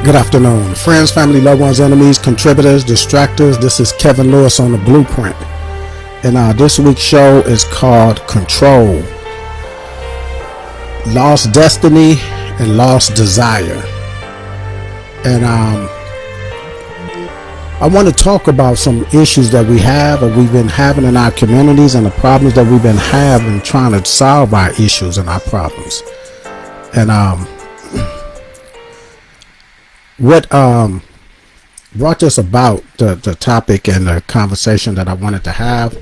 Good afternoon, friends, family, loved ones, enemies, contributors, distractors. This is Kevin Lewis on the Blueprint, and this week's show is called Control, Lost Destiny and Lost Desire. And I want to talk about some issues that we have or we've been having in our communities and the problems that we've been having trying to solve our issues and our problems. And what brought this about, the topic and the conversation that I wanted to have,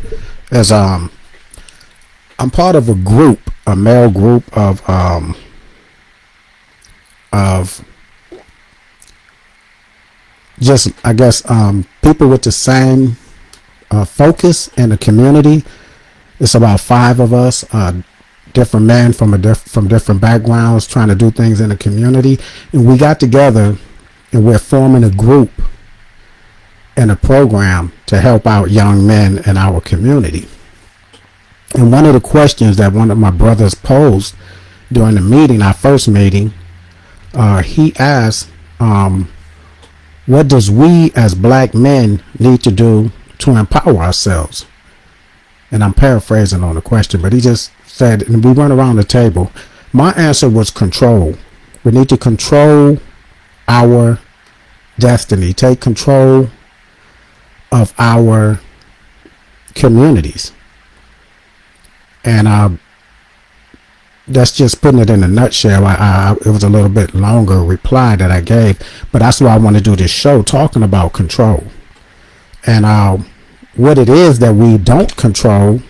is I'm part of a group, a male group of just, I guess, people with the same focus in the community. It's about 5 of us, different men from different backgrounds, trying to do things in the community, and we got together. And we're forming a group and a program to help out young men in our community. And one of the questions that one of my brothers posed during the meeting, our first meeting, he asked, what does we as black men need to do to empower ourselves? And I'm paraphrasing on the question, but he just said, and we went around the table. My answer was control. We need to control our destiny, take control of our communities. And that's just putting it in a nutshell. It was a little bit longer reply that I gave, but that's why I want to do this show, talking about control and what it is that we don't control,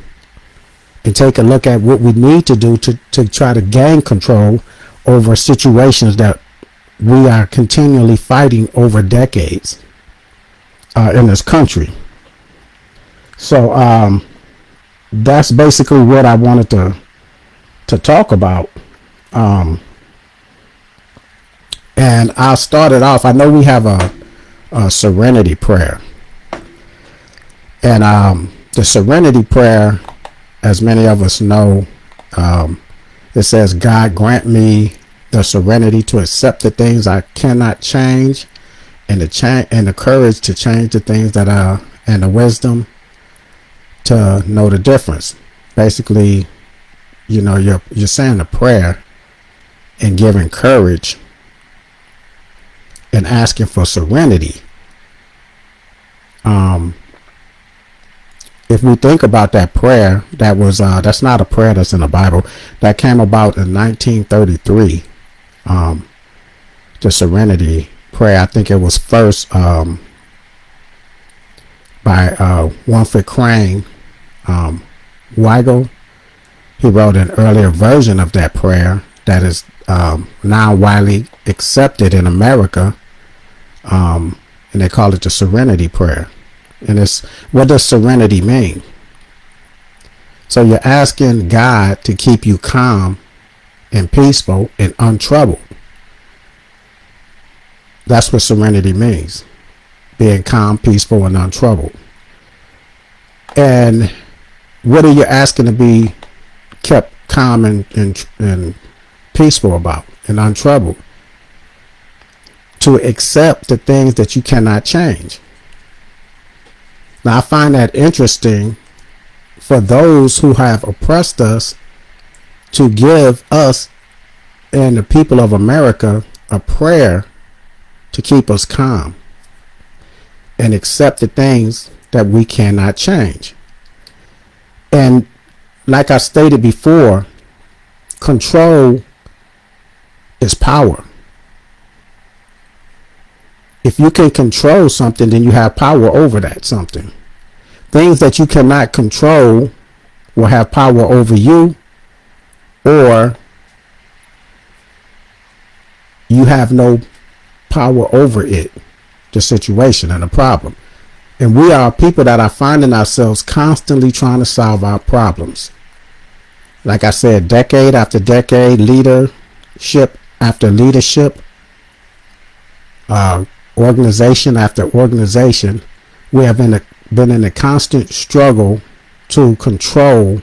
and take a look at what we need to do to try to gain control over situations that we are continually fighting over decades in this country. So that's basically what I wanted to talk about. And I'll start it off. I know we have a serenity prayer. And the serenity prayer, as many of us know, it says, God grant me the serenity to accept the things I cannot change, and the courage to change the things that are, and the wisdom to know the difference. Basically, you know, you're saying a prayer and giving courage and asking for serenity. If we think about that prayer, that's not a prayer that's in the Bible. That came about in 1933. The serenity prayer, I think it was first by Winfred Crane Weigel. He wrote an earlier version of that prayer that is now widely accepted in America, and they call it the serenity prayer. And what does serenity mean? So you're asking God to keep you calm and peaceful and untroubled. That's what serenity means. Being calm, peaceful, and untroubled. And what are you asking to be kept calm and peaceful about and untroubled? To accept the things that you cannot change. Now I find that interesting for those who have oppressed us to give us and the people of America a prayer to keep us calm and accept the things that we cannot change. And like I stated before, control is power. If you can control something, then you have power over that something. Things that you cannot control will have power over you, or you have no power over it, the situation and the problem. And we are people that are finding ourselves constantly trying to solve our problems. Like I said, decade after decade, leadership after leadership, organization after organization, we have been in a constant struggle to control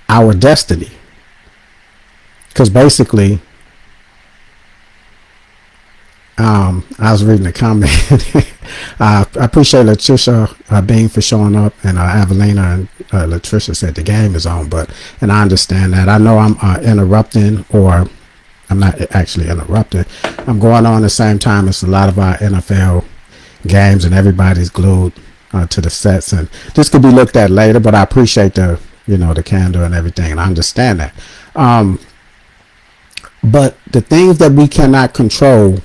our destiny. Because basically, I was reading the comment. I appreciate Latricia Bean for showing up, and Evelina and Latricia said the game is on, and I understand that. I know I'm interrupting, or I'm not actually interrupting. I'm going on the same time as a lot of our NFL games, and everybody's glued to the sets, and this could be looked at later, but I appreciate the candor and everything, and I understand that. But the things that we cannot control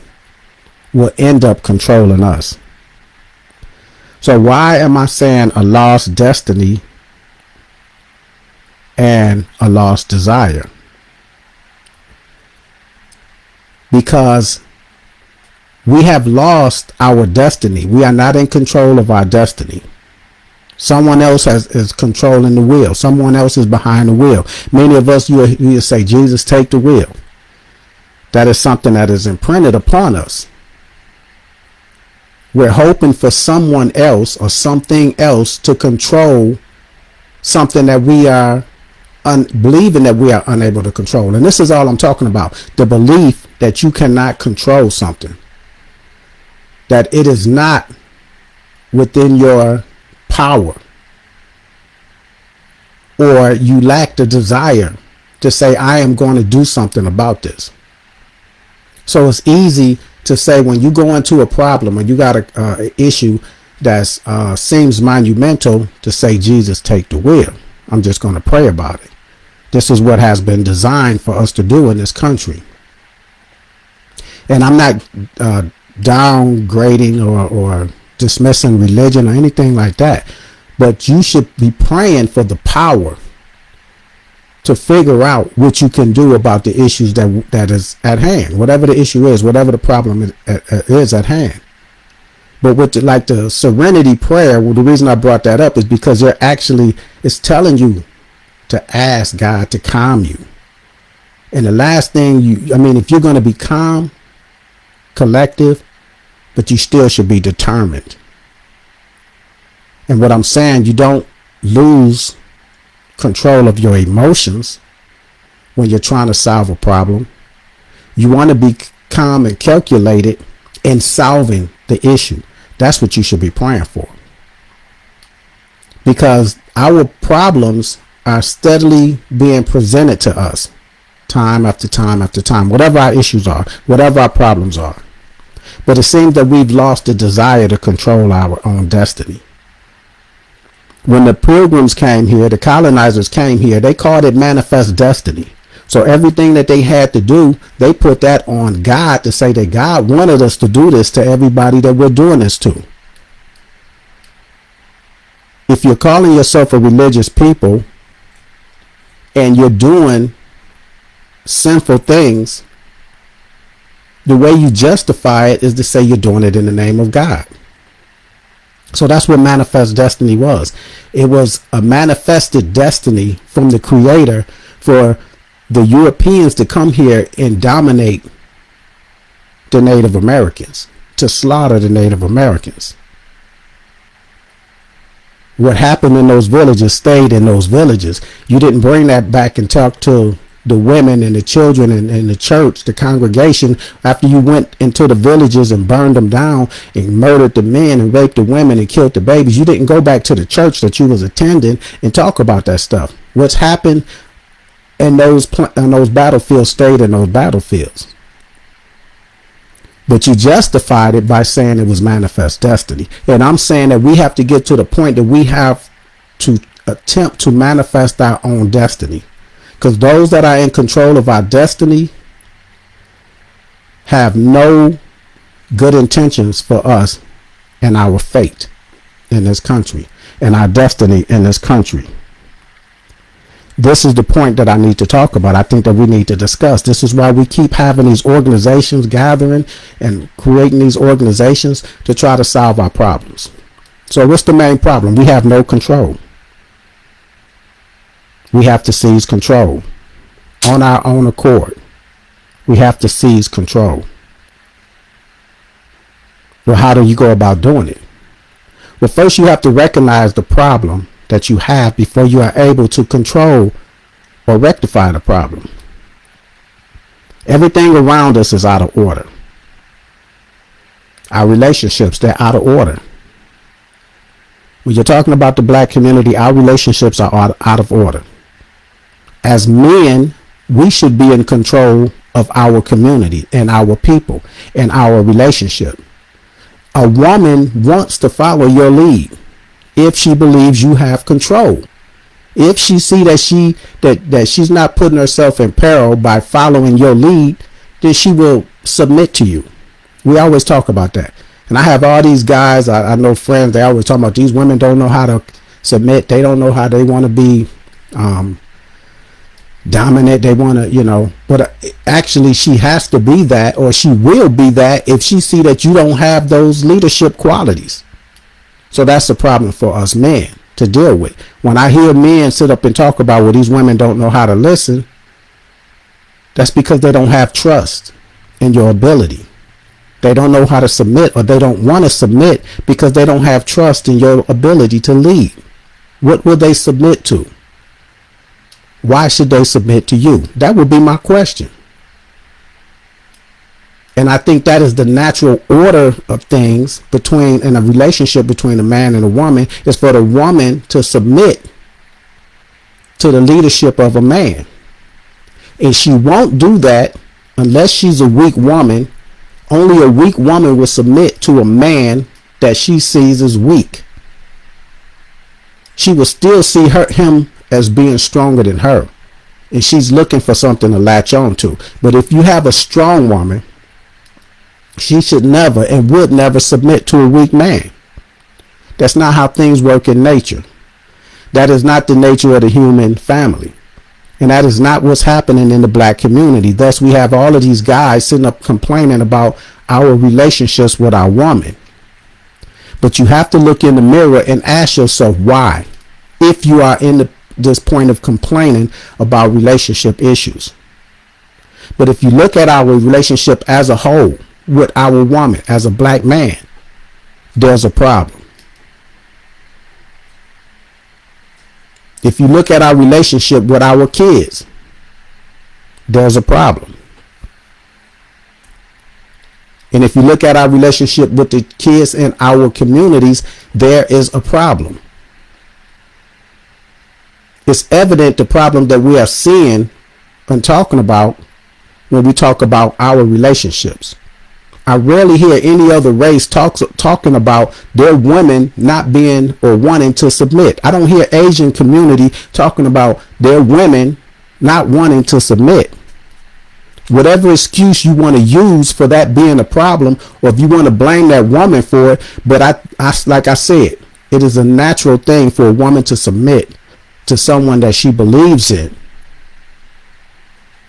will end up controlling us. So why am I saying a lost destiny and a lost desire? Because we have lost our destiny. We are not in control of our destiny. Someone else is controlling the wheel. Someone else is behind the wheel. Many of us, you say, Jesus, take the wheel. That is something that is imprinted upon us. We're hoping for someone else or something else to control something that we are believing that we are unable to control. And this is all I'm talking about. The belief that you cannot control something. That it is not within your power. Or you lack the desire to say, I am going to do something about this. So it's easy to say when you go into a problem or you got an issue that seems monumental, to say, Jesus, take the wheel. I'm just going to pray about it. This is what has been designed for us to do in this country. And I'm not downgrading or dismissing religion or anything like that. But you should be praying for the power to figure out what you can do about the issues that is at hand, whatever the issue is, whatever the problem is at hand. But with the serenity prayer, well, the reason I brought that up is because it's telling you to ask God to calm you. And the last thing if you're going to be calm, collective, but you still should be determined. And what I'm saying, you don't lose control of your emotions when you're trying to solve a problem. You want to be calm and calculated in solving the issue. That's what you should be praying for. Because our problems are steadily being presented to us time after time after time, whatever our issues are, whatever our problems are. But it seems that we've lost the desire to control our own destiny. When the pilgrims came here, the colonizers came here, they called it manifest destiny. So everything that they had to do, they put that on God to say that God wanted us to do this to everybody that we're doing this to. If you're calling yourself a religious people and you're doing sinful things, the way you justify it is to say you're doing it in the name of God. So that's what manifest destiny was. It was a manifested destiny from the Creator for the Europeans to come here and dominate the Native Americans, to slaughter the Native Americans. What happened in those villages stayed in those villages. You didn't bring that back and talk to the women and the children and the church, the congregation, after you went into the villages and burned them down and murdered the men and raped the women and killed the babies. You didn't go back to the church that you was attending and talk about that stuff. What's happened in those battlefields stayed in those battlefields. But you justified it by saying it was manifest destiny. And I'm saying that we have to get to the point that we have to attempt to manifest our own destiny. Because those that are in control of our destiny have no good intentions for us and our fate in this country and our destiny in this country. This is the point that I need to talk about. I think that we need to discuss. This is why we keep having these organizations gathering and creating these organizations to try to solve our problems. So what's the main problem? We have no control. We have to seize control on our own accord. We have to seize control. Well, how do you go about doing it? Well, first you have to recognize the problem that you have before you are able to control or rectify the problem. Everything around us is out of order. Our relationships, they're out of order. When you're talking about the black community, our relationships are out of order. As men, we should be in control of our community and our people and our relationship. A woman wants to follow your lead if she believes you have control. If she see that she's not putting herself in peril by following your lead, then she will submit to you. We always talk about that. And I have all these guys, I know friends, they always talk about these women don't know how to submit. They don't know how they want to be dominant. They want to, but actually she has to be that, or she will be that if she see that you don't have those leadership qualities. So that's the problem for us men to deal with. When I hear men sit up and talk about, well, these women don't know how to listen, that's because they don't have trust in your ability. They don't know how to submit, or they don't want to submit because they don't have trust in your ability to lead. What will they submit to? Why should they submit to you? That would be my question. And I think that is the natural order of things in a relationship between a man and a woman, is for the woman to submit to the leadership of a man. And she won't do that unless she's a weak woman. Only a weak woman will submit to a man that she sees as weak. She will still see him as being stronger than her, and she's looking for something to latch on to. But if you have a strong woman, she should never and would never submit to a weak man. That's not how things work in nature. That is not the nature of the human family. And that is not what's happening in the black community. Thus, we have all of these guys sitting up complaining about our relationships with our woman. But you have to look in the mirror and ask yourself why, if you are in this point of complaining about relationship issues. But if you look at our relationship as a whole with our woman, as a black man, there's a problem. If you look at our relationship with our kids, there's a problem. And if you look at our relationship with the kids in our communities, there is a problem. It's evident the problem that we are seeing and talking about when we talk about our relationships. I rarely hear any other race talking about their women not being or wanting to submit. I don't hear Asian community talking about their women not wanting to submit. Whatever excuse you want to use for that being a problem, or if you want to blame that woman for it, but I like I said, it is a natural thing for a woman to submit to someone that she believes in.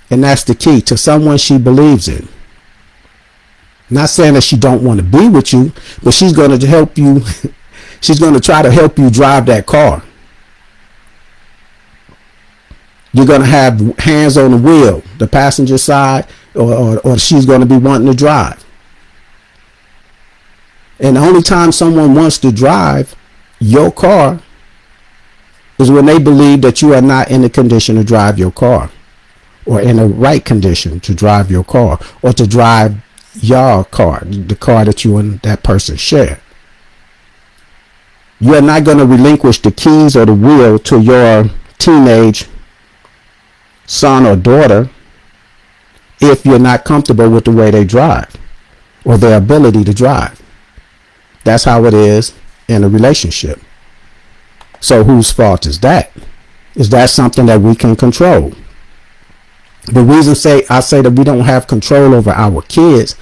And that's the key, to someone she believes in. Not saying that she don't want to be with you, but she's going to help you. She's going to try to help you drive that car. You're going to have hands on the wheel, the passenger side, or she's going to be wanting to drive. And the only time someone wants to drive your car is when they believe that you are not in the condition to drive your car, or in the right condition to drive your car, or to drive your car, the car that you and that person share. You are not going to relinquish the keys or the wheel to your teenage son or daughter if you're not comfortable with the way they drive or their ability to drive. That's how it is in a relationship. So whose fault is that? Is that something that we can control? The reason I say that we don't have control over our kids,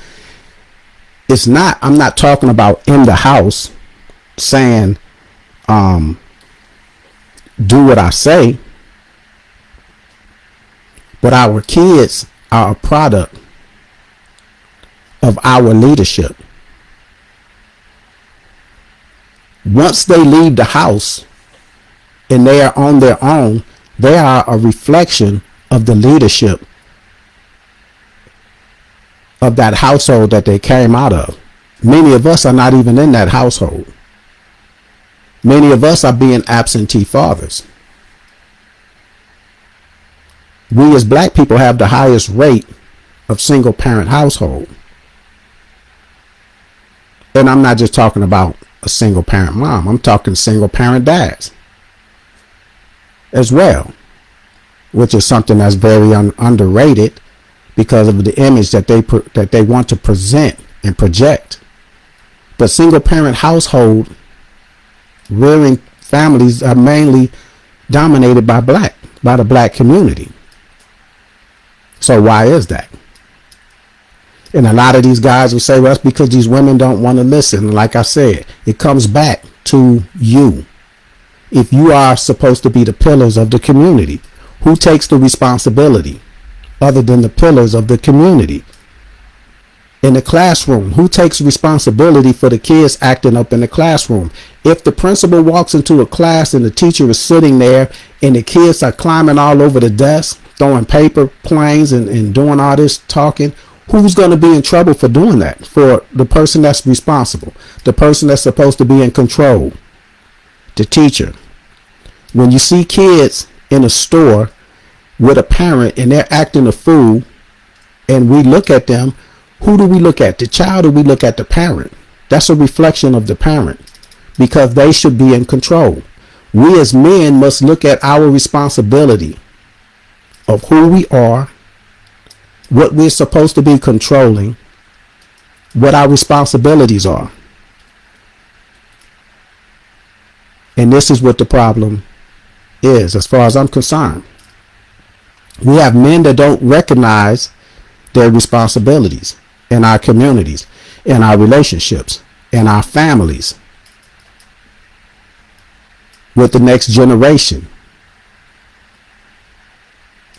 I'm not talking about in the house saying, do what I say. But our kids are a product of our leadership. Once they leave the house and they are on their own, they are a reflection of the leadership of that household that they came out of. Many of us are not even in that household. Many of us are being absentee fathers. We as black people have the highest rate of single parent household. And I'm not just talking about a single parent mom. I'm talking single parent dads as well, which is something that's very underrated because of the image that they want to present and project. But single parent household rearing families are mainly dominated by the black community. So why is that? And a lot of these guys will say, well, that's because these women don't want to listen. Like I said, it comes back to you. If you are supposed to be the pillars of the community, who takes the responsibility other than the pillars of the community? In the classroom, who takes responsibility for the kids acting up in the classroom? If the principal walks into a class and the teacher is sitting there and the kids are climbing all over the desk, throwing paper planes and doing all this talking, who's going to be in trouble for doing that? For the person that's responsible, the person that's supposed to be in control, the teacher. When you see kids in a store with a parent and they're acting a fool and we look at them, who do we look at? The child, or we look at the parent? That's a reflection of the parent because they should be in control. We as men must look at our responsibility of who we are, what we're supposed to be controlling, what our responsibilities are. And this is what the problem is, as far as I'm concerned. We have men that don't recognize their responsibilities in our communities, in our relationships, in our families, with the next generation.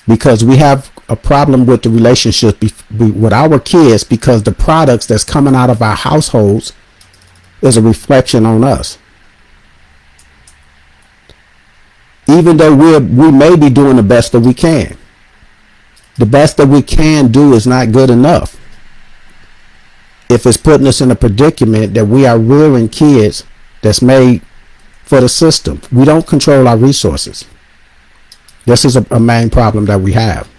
Because we have a problem with the relationship with our kids because the products that's coming out of our households is a reflection on us. Even though we may be doing the best that we can, the best that we can do is not good enough. If it's putting us in a predicament that we are rearing kids that's made for the system, we don't control our resources. This is a main problem that we have.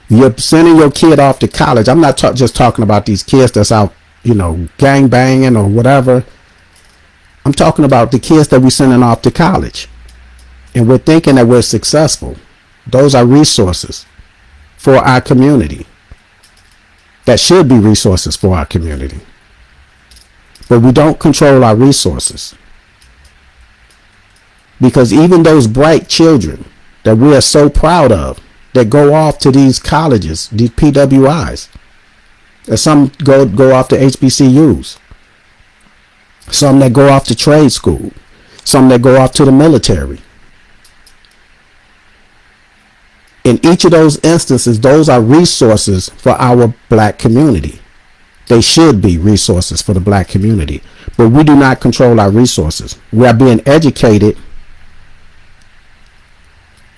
You're sending your kid off to college. I'm not just talking about these kids that's out, gang banging or whatever. I'm talking about the kids that we're sending off to college. And we're thinking that we're successful. Those are resources for our community. That should be resources for our community. But we don't control our resources. Because even those bright children that we are so proud of, that go off to these colleges, these PWIs, and some go off to HBCUs, some that go off to trade school, some that go off to the military. In each of those instances, those are resources for our black community. They should be resources for the black community, but we do not control our resources. We are being educated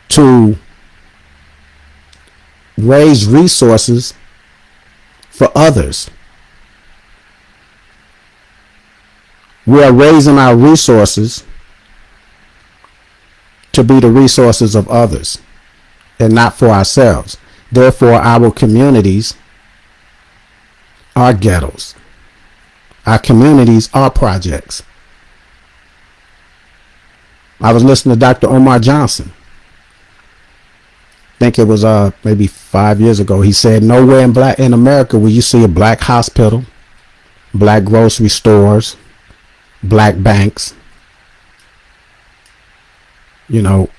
to raise resources for others. We are raising our resources to be the resources of others and not for ourselves. Therefore, our communities are ghettos. Our communities are projects. I was listening to Dr. Omar Johnson. I think it was maybe 5 years ago. He said nowhere in America will you see a black hospital, black grocery stores, black banks. None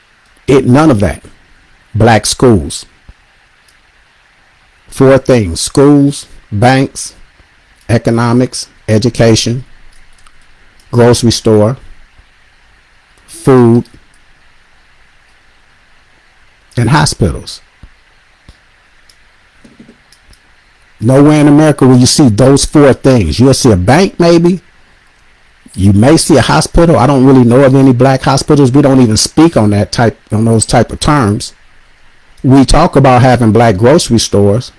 of that. Black schools. 4 things: schools, banks, economics, education, grocery store, food, and hospitals. Nowhere in America will you see those 4 things. You'll see a bank, maybe. You may see a hospital. I don't really know of any black hospitals. We don't even speak on those type of terms. We talk about having black grocery stores,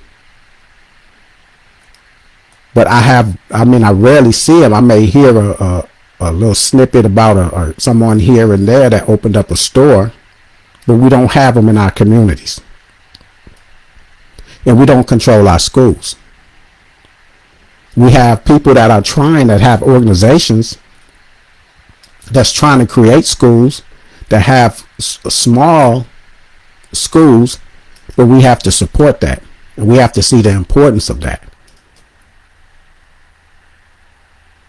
but I rarely see them. I may hear a little snippet about someone here and there that opened up a store, but we don't have them in our communities. And we don't control our schools. We have people that are trying, that have organizations that's trying to create schools, that have small schools, but we have to support that. And we have to see the importance of that.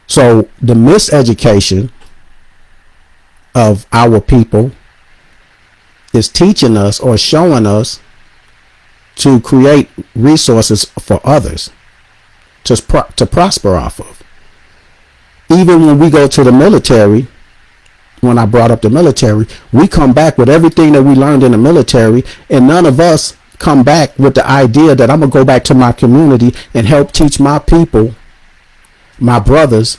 So the miseducation of our people is teaching us or showing us to create resources for others to prosper off of. Even when we go to the military, when I brought up the military, we come back with everything that we learned in the military, and none of us come back with the idea that I'm going to go back to my community and help teach my people, my brothers,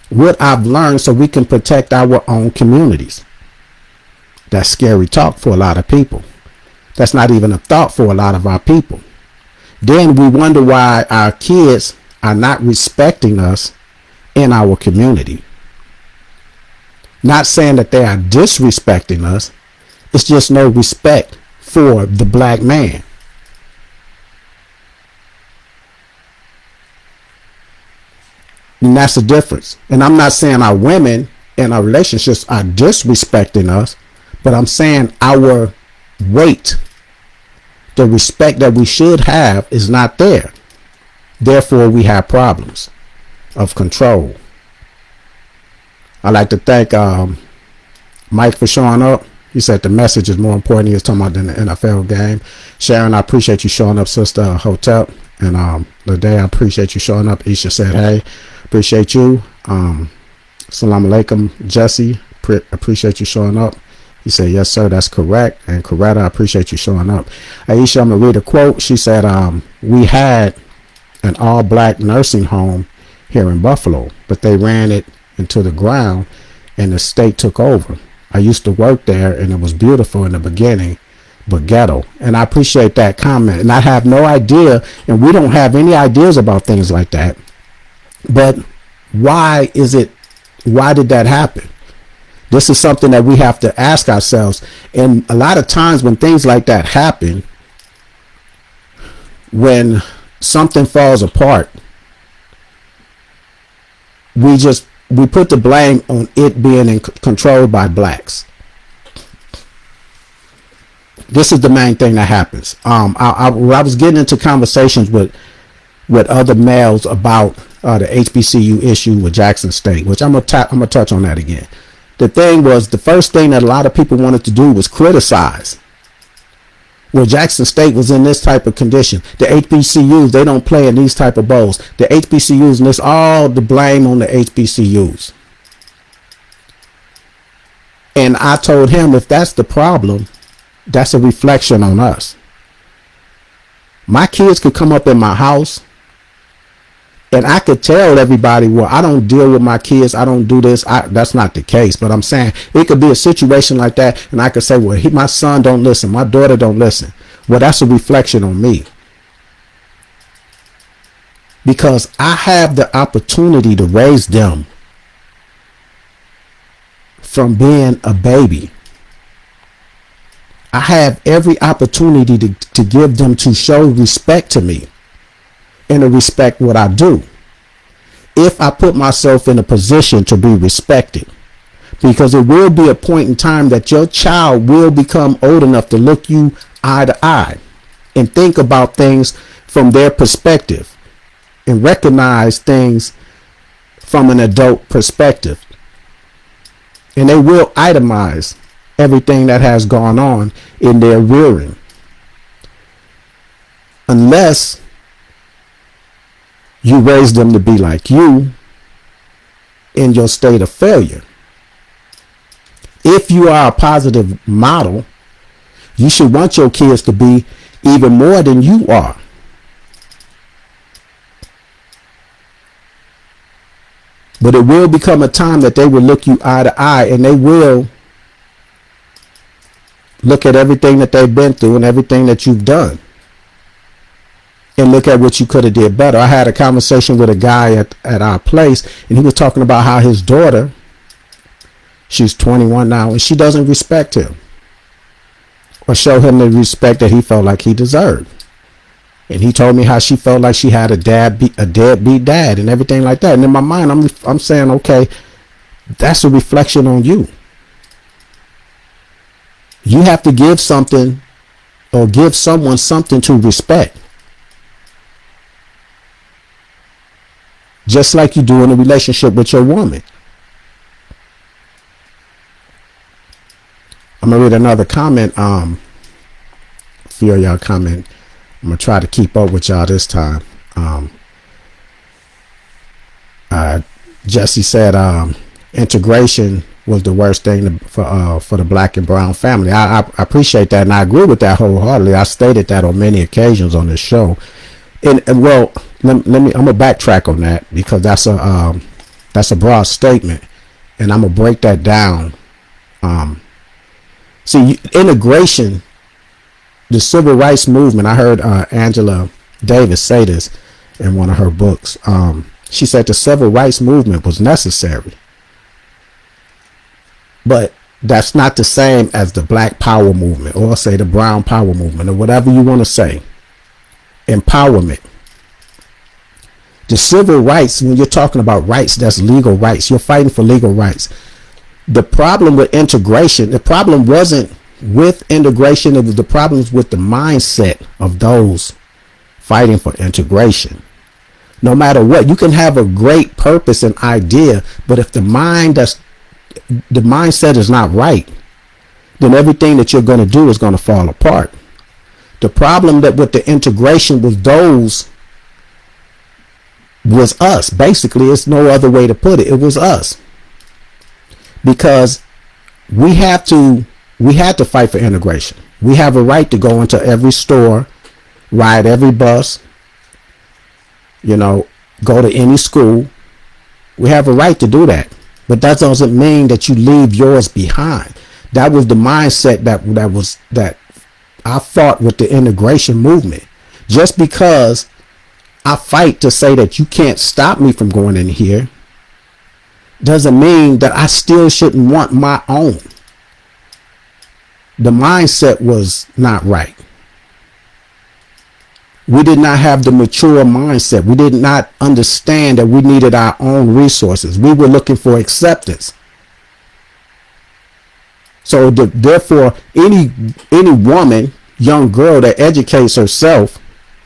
what I've learned so we can protect our own communities. That's scary talk for a lot of people. That's not even a thought for a lot of our people. Then we wonder why our kids are not respecting us in our community. Not saying that they are disrespecting us. It's just no respect for the black man. And that's the difference. And I'm not saying our women in our relationships are disrespecting us, but I'm saying our weight, the respect that we should have, is not there. Therefore, we have problems of control. I'd like to thank Mike for showing up. He said the message is more important. He was talking about than the NFL game. Sharon, I appreciate you showing up, sister. Hotep. And Lede, I appreciate you showing up. Isha said, hey, appreciate you. Assalamu alaikum, Jesse. Appreciate you showing up. He said, yes, sir, that's correct. And Coretta, I appreciate you showing up. Aisha, I'm going to read a quote. She said, we had an all-black nursing home here in Buffalo, but they ran it into the ground and the state took over. I used to work there and it was beautiful in the beginning, but ghetto. And I appreciate that comment. And I have no idea, and we don't have any ideas about things like that. But why did that happen? This is something that we have to ask ourselves. And a lot of times when things like that happen, when something falls apart, we put the blame on it being controlled by blacks. This is the main thing that happens. I was getting into conversations with other males about the HBCU issue with Jackson State, which I'm gonna touch on that again. The thing was, the first thing that a lot of people wanted to do was criticize. Well, Jackson State was in this type of condition. The HBCUs, they don't play in these type of bowls. The HBCUs, and it's all the blame on the HBCUs. And I told him, if that's the problem, that's a reflection on us. My kids could come up in my house and I could tell everybody, well, I don't deal with my kids. I don't do this. That's not the case. But I'm saying it could be a situation like that. And I could say, well, my son don't listen. My daughter don't listen. Well, that's a reflection on me. Because I have the opportunity to raise them from being a baby. I have every opportunity to give them, to show respect to me and to respect what I do. If I put myself in a position to be respected, because it will be a point in time that your child will become old enough to look you eye to eye and think about things from their perspective and recognize things from an adult perspective. And they will itemize everything that has gone on in their rearing. Unless you raise them to be like you in your state of failure. If you are a positive model, you should want your kids to be even more than you are. But it will become a time that they will look you eye to eye, and they will look at everything that they've been through and everything that you've done, and look at what you could have did better. I had a conversation with a guy at our place, and he was talking about how his daughter, she's 21 now, and she doesn't respect him or show him the respect that he felt like he deserved. And he told me how she felt like she had a deadbeat dad and everything like that. And in my mind, I'm saying, okay, that's a reflection on you. You have to give something or give someone something to respect. Just like you do in a relationship with your woman. I'm going to read another comment. A few of y'all comment. I'm going to try to keep up with y'all this time. Jesse said integration was the worst thing for the black and brown family. I appreciate that, and I agree with that wholeheartedly. I stated that on many occasions on this show. And well, let me. I'm gonna backtrack on that because that's a broad statement, and I'm gonna break that down. See, integration, the civil rights movement. I heard Angela Davis say this in one of her books. She said the civil rights movement was necessary, but that's not the same as the black power movement, or say the brown power movement, or whatever you want to say. Empowerment. The civil rights, when you're talking about rights, that's legal rights. You're fighting for legal rights. The problem with integration, the problem wasn't with integration, it was the problems with the mindset of those fighting for integration. No matter what, you can have a great purpose and idea, but if the mindset is not right, then everything that you're going to do is going to fall apart. The problem that with the integration was us. Basically, it's no other way to put it. It was us. Because we had to fight for integration. We have a right to go into every store, ride every bus, go to any school. We have a right to do that. But that doesn't mean that you leave yours behind. That was the mindset that I fought with the integration movement. Just because I fight to say that you can't stop me from going in here doesn't mean that I still shouldn't want my own. The mindset was not right. We did not have the mature mindset. We did not understand that we needed our own resources. We were looking for acceptance. So therefore, any woman, young girl that educates herself,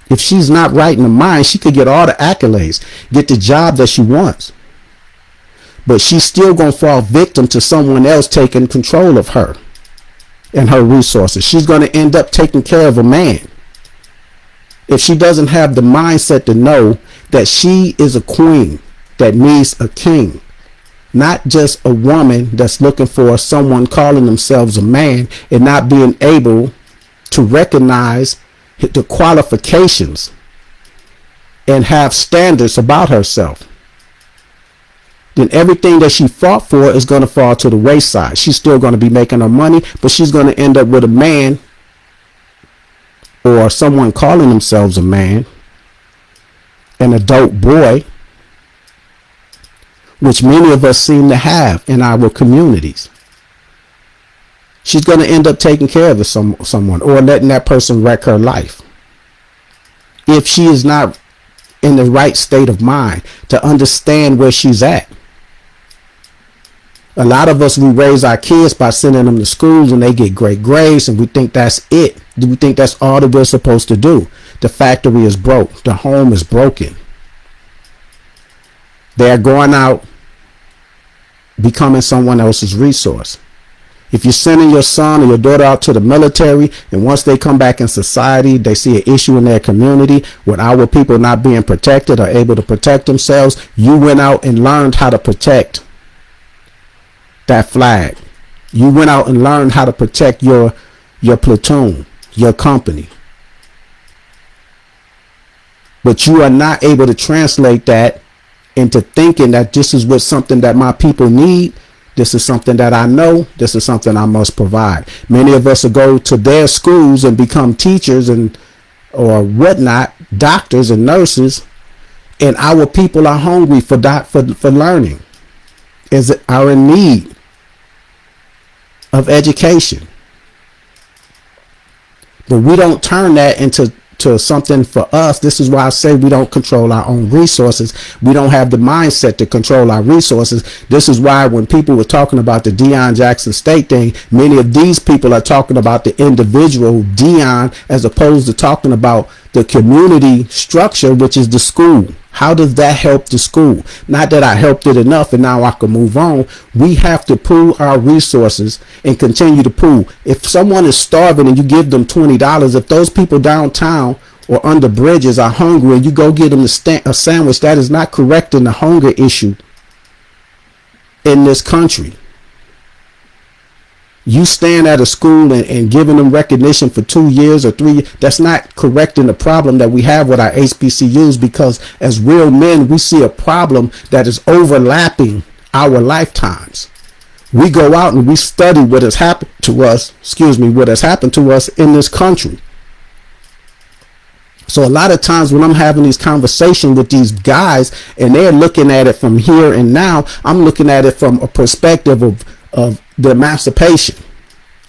if she's not right in the mind, she could get all the accolades, get the job that she wants. But she's still going to fall victim to someone else taking control of her and her resources. She's going to end up taking care of a man. If she doesn't have the mindset to know that she is a queen that needs a king, not just a woman that's looking for someone calling themselves a man and not being able to recognize the qualifications and have standards about herself, then everything that she fought for is going to fall to the wayside. She's still going to be making her money, but she's going to end up with a man or someone calling themselves a man, an adult boy, which many of us seem to have in our communities. She's going to end up taking care of someone or letting that person wreck her life. If she is not in the right state of mind to understand where she's at. A lot of us, we raise our kids by sending them to schools and they get great grades and we think that's it. We think that's all that we're supposed to do. The factory is broke. The home is broken. They're going out becoming someone else's resource. If you're sending your son or your daughter out to the military and once they come back in society, they see an issue in their community with our people not being protected or able to protect themselves, you went out and learned how to protect that flag. You went out and learned how to protect your platoon, your company. But you are not able to translate that into thinking that this is what something that my people need. This is something that I know. This is something I must provide. Many of us will go to their schools and become teachers or whatnot, doctors and nurses, and our people are hungry for learning, are in need of education. But we don't turn that into to something for us. This is why I say we don't control our own resources. We don't have the mindset to control our resources. This is why when people were talking about the Deion Jackson State thing, many of these people are talking about the individual Deion as opposed to talking about the community structure, which is the school. How does that help the school? Not that I helped it enough and now I can move on. We have to pool our resources and continue to pool. If someone is starving and you give them $20, if those people downtown or under bridges are hungry and you go get them a sandwich, that is not correcting the hunger issue in this country. You stand at a school and giving them recognition for 2 years or 3 years, that's not correcting the problem that we have with our HBCUs, because as real men, we see a problem that is overlapping our lifetimes. We go out and we study what has happened to us, what has happened to us in this country. So a lot of times when I'm having these conversations with these guys and they're looking at it from here and now, I'm looking at it from a perspective of the emancipation.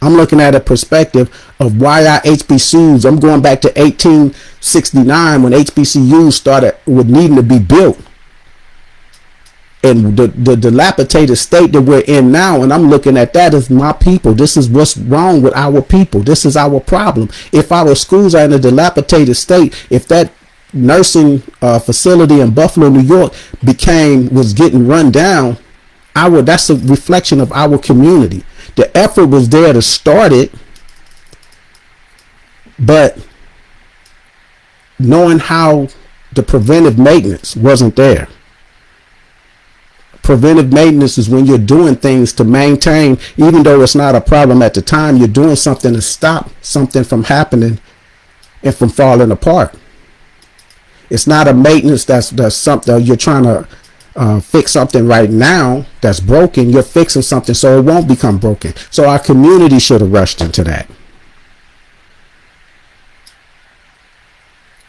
I'm looking at a perspective of why our HBCUs, I'm going back to 1869 when HBCUs started with needing to be built. And the dilapidated state that we're in now, and I'm looking at that as my people. This is what's wrong with our people. This is our problem. If our schools are in a dilapidated state, if that nursing facility in Buffalo, New York was getting run down, that's a reflection of our community. The effort was there to start it, but knowing how the preventive maintenance wasn't there. Preventive maintenance is when you're doing things to maintain, even though it's not a problem at the time, you're doing something to stop something from happening and from falling apart. It's not a maintenance that's something you're trying to fix something right now that's broken. You're fixing something so it won't become broken. So our community should have rushed into that.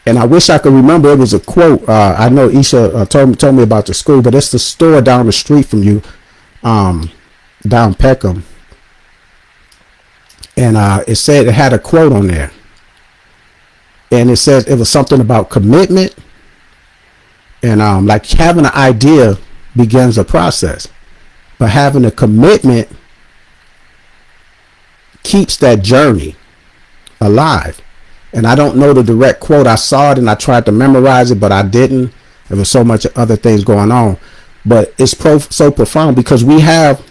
And I wish I could remember, it was a quote. I know Isha told me about the school, but it's the store down the street from you, down Peckham. And it had a quote on there. And it says it was something about commitment. And like having an idea begins a process, but having a commitment keeps that journey alive. And I don't know the direct quote. I saw it and I tried to memorize it, but I didn't. There was so much other things going on. But it's so profound because we have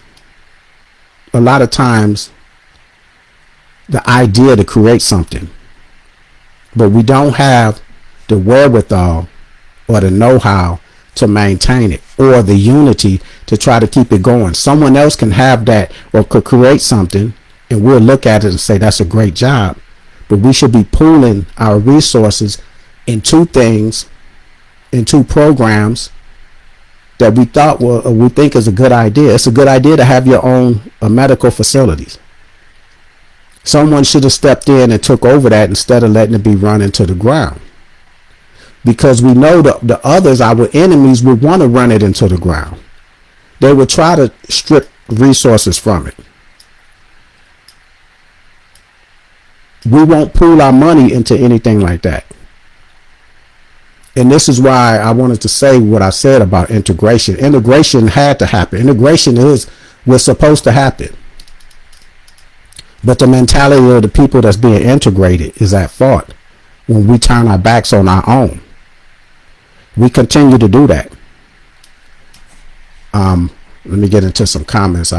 a lot of times the idea to create something, but we don't have the wherewithal or the know-how to maintain it, or the unity to try to keep it going. Someone else can have that or could create something and we'll look at it and say that's a great job. But we should be pooling our resources into things, into programs that we think is a good idea. It's a good idea to have your own medical facilities. Someone should have stepped in and took over that instead of letting it be run into the ground. Because we know the others, our enemies, would want to run it into the ground. They would try to strip resources from it. We won't pool our money into anything like that. And this is why I wanted to say what I said about integration. Integration had to happen. Integration was supposed to happen. But the mentality of the people that's being integrated is at fault when we turn our backs on our own. We continue to do that. Let me get into some comments.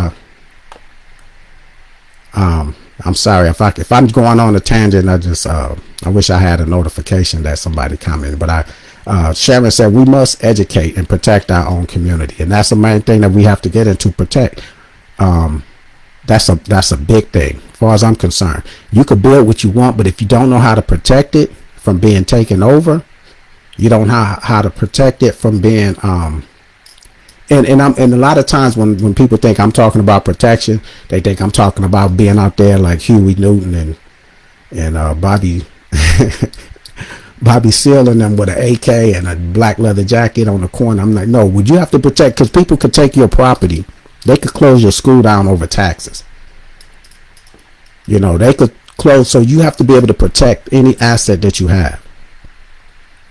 I'm sorry if I'm going on a tangent. I wish I had a notification that somebody commented. But Sharon said we must educate and protect our own community, and that's the main thing that we have to get into. Protect. That's a big thing, as far as I'm concerned. You could build what you want, but if you don't know how to protect it from being taken over, you don't know how to protect it from being and a lot of times when people think I'm talking about protection, they think I'm talking about being out there like Huey Newton and Bobby Seale and them with an AK and a black leather jacket on the corner. I'm like, no, would you have to protect? Because people could take your property. They could close your school down over taxes. You know, they could close. So you have to be able to protect any asset that you have,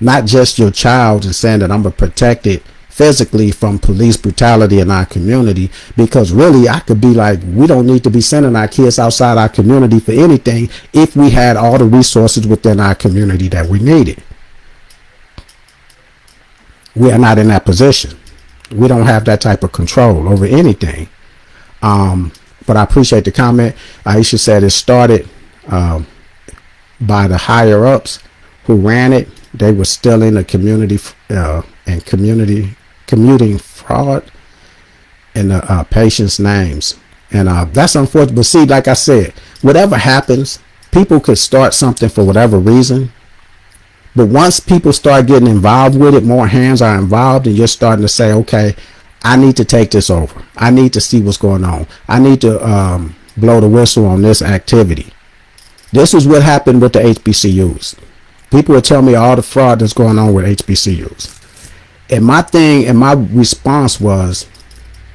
not just your child, and saying that I'm going to protect it physically from police brutality in our community, because really I could be like, we don't need to be sending our kids outside our community for anything if we had all the resources within our community that we needed. We are not in that position. We don't have that type of control over anything. But I appreciate the comment. Aisha said it started by the higher ups who ran it. They were still in the community and commuting fraud in the patients' names. And that's unfortunate. But see, like I said, whatever happens, people could start something for whatever reason. But once people start getting involved with it, more hands are involved, and you're starting to say, okay, I need to take this over. I need to see what's going on. I need to blow the whistle on this activity. This is what happened with the HBCUs. People will tell me all the fraud that's going on with HBCUs. And my thing and my response was,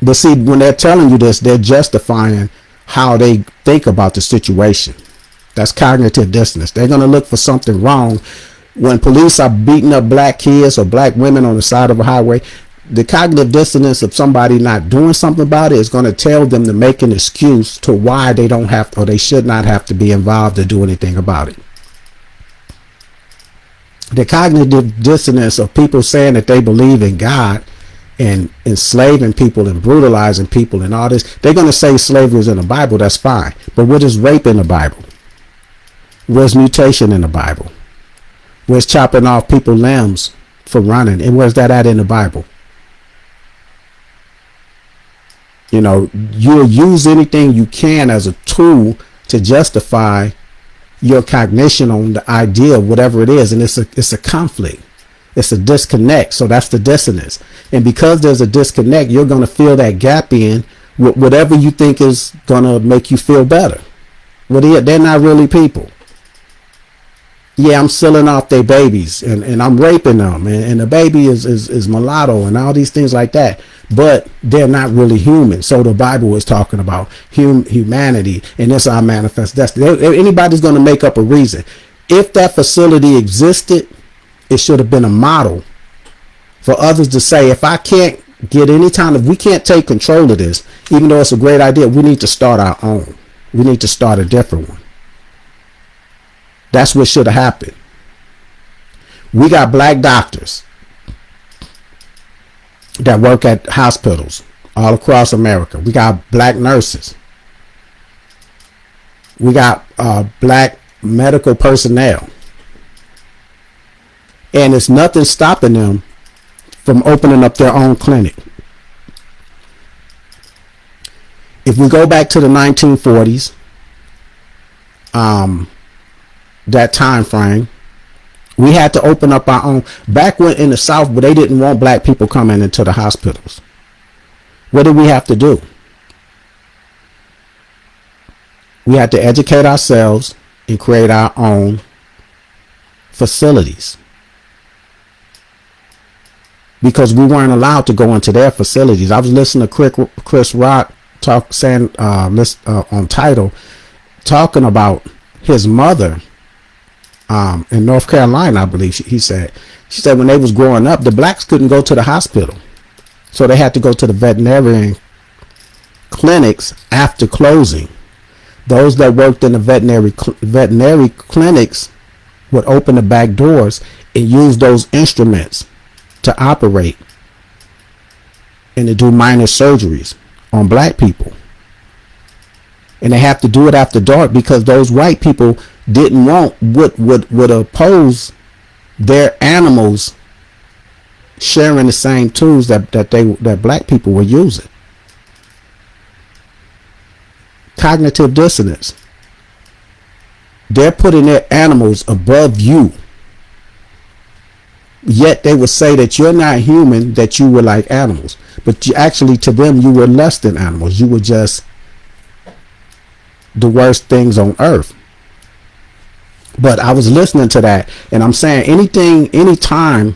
but see, when they're telling you this, they're justifying how they think about the situation. That's cognitive dissonance. They're going to look for something wrong. When police are beating up black kids or black women on the side of a highway, the cognitive dissonance of somebody not doing something about it is going to tell them to make an excuse to why they don't have to, or they should not have to be involved to do anything about it. The cognitive dissonance of people saying that they believe in God and enslaving people and brutalizing people and all this, they're going to say slavery is in the Bible. That's fine. But what is rape in the Bible? Where's mutation in the Bible? Where's chopping off people's limbs for running? And where's that at in the Bible? You know, you'll use anything you can as a tool to justify your cognition on the idea of whatever it is. And it's a conflict. It's a disconnect. So that's the dissonance. And because there's a disconnect, you're going to fill that gap in with whatever you think is going to make you feel better. Well, they're not really people. Yeah, I'm selling off their babies and I'm raping them and the baby is mulatto and all these things like that. But they're not really human. So the Bible is talking about humanity, and it's our manifest destiny. Anybody's going to make up a reason. If that facility existed, it should have been a model for others to say, if I can't get any time, if we can't take control of this, even though it's a great idea, we need to start our own. We need to start a different one. That's what should have happened. We got black doctors that work at hospitals all across America. We got black nurses. We got black medical personnel. And it's nothing stopping them from opening up their own clinic. If we go back to the 1940s, that time frame, we had to open up our own. Back when in the South, where they didn't want black people coming into the hospitals, what did we have to do? We had to educate ourselves and create our own facilities, because we weren't allowed to go into their facilities. I was listening to Chris Rock talk, saying on Tidal, talking about his mother. In North Carolina, I believe she said when they was growing up, the blacks couldn't go to the hospital, so they had to go to the veterinarian clinics after closing. Those that worked in the veterinary clinics would open the back doors and use those instruments to operate and to do minor surgeries on black people. And they have to do it after dark because those white people didn't want would oppose their animals sharing the same tools that black people were using. Cognitive dissonance. They're putting their animals above you. Yet they would say that you're not human, that you were like animals. But you actually, to them, you were less than animals. You were just the worst things on earth. But I was listening to that, and I'm saying anytime,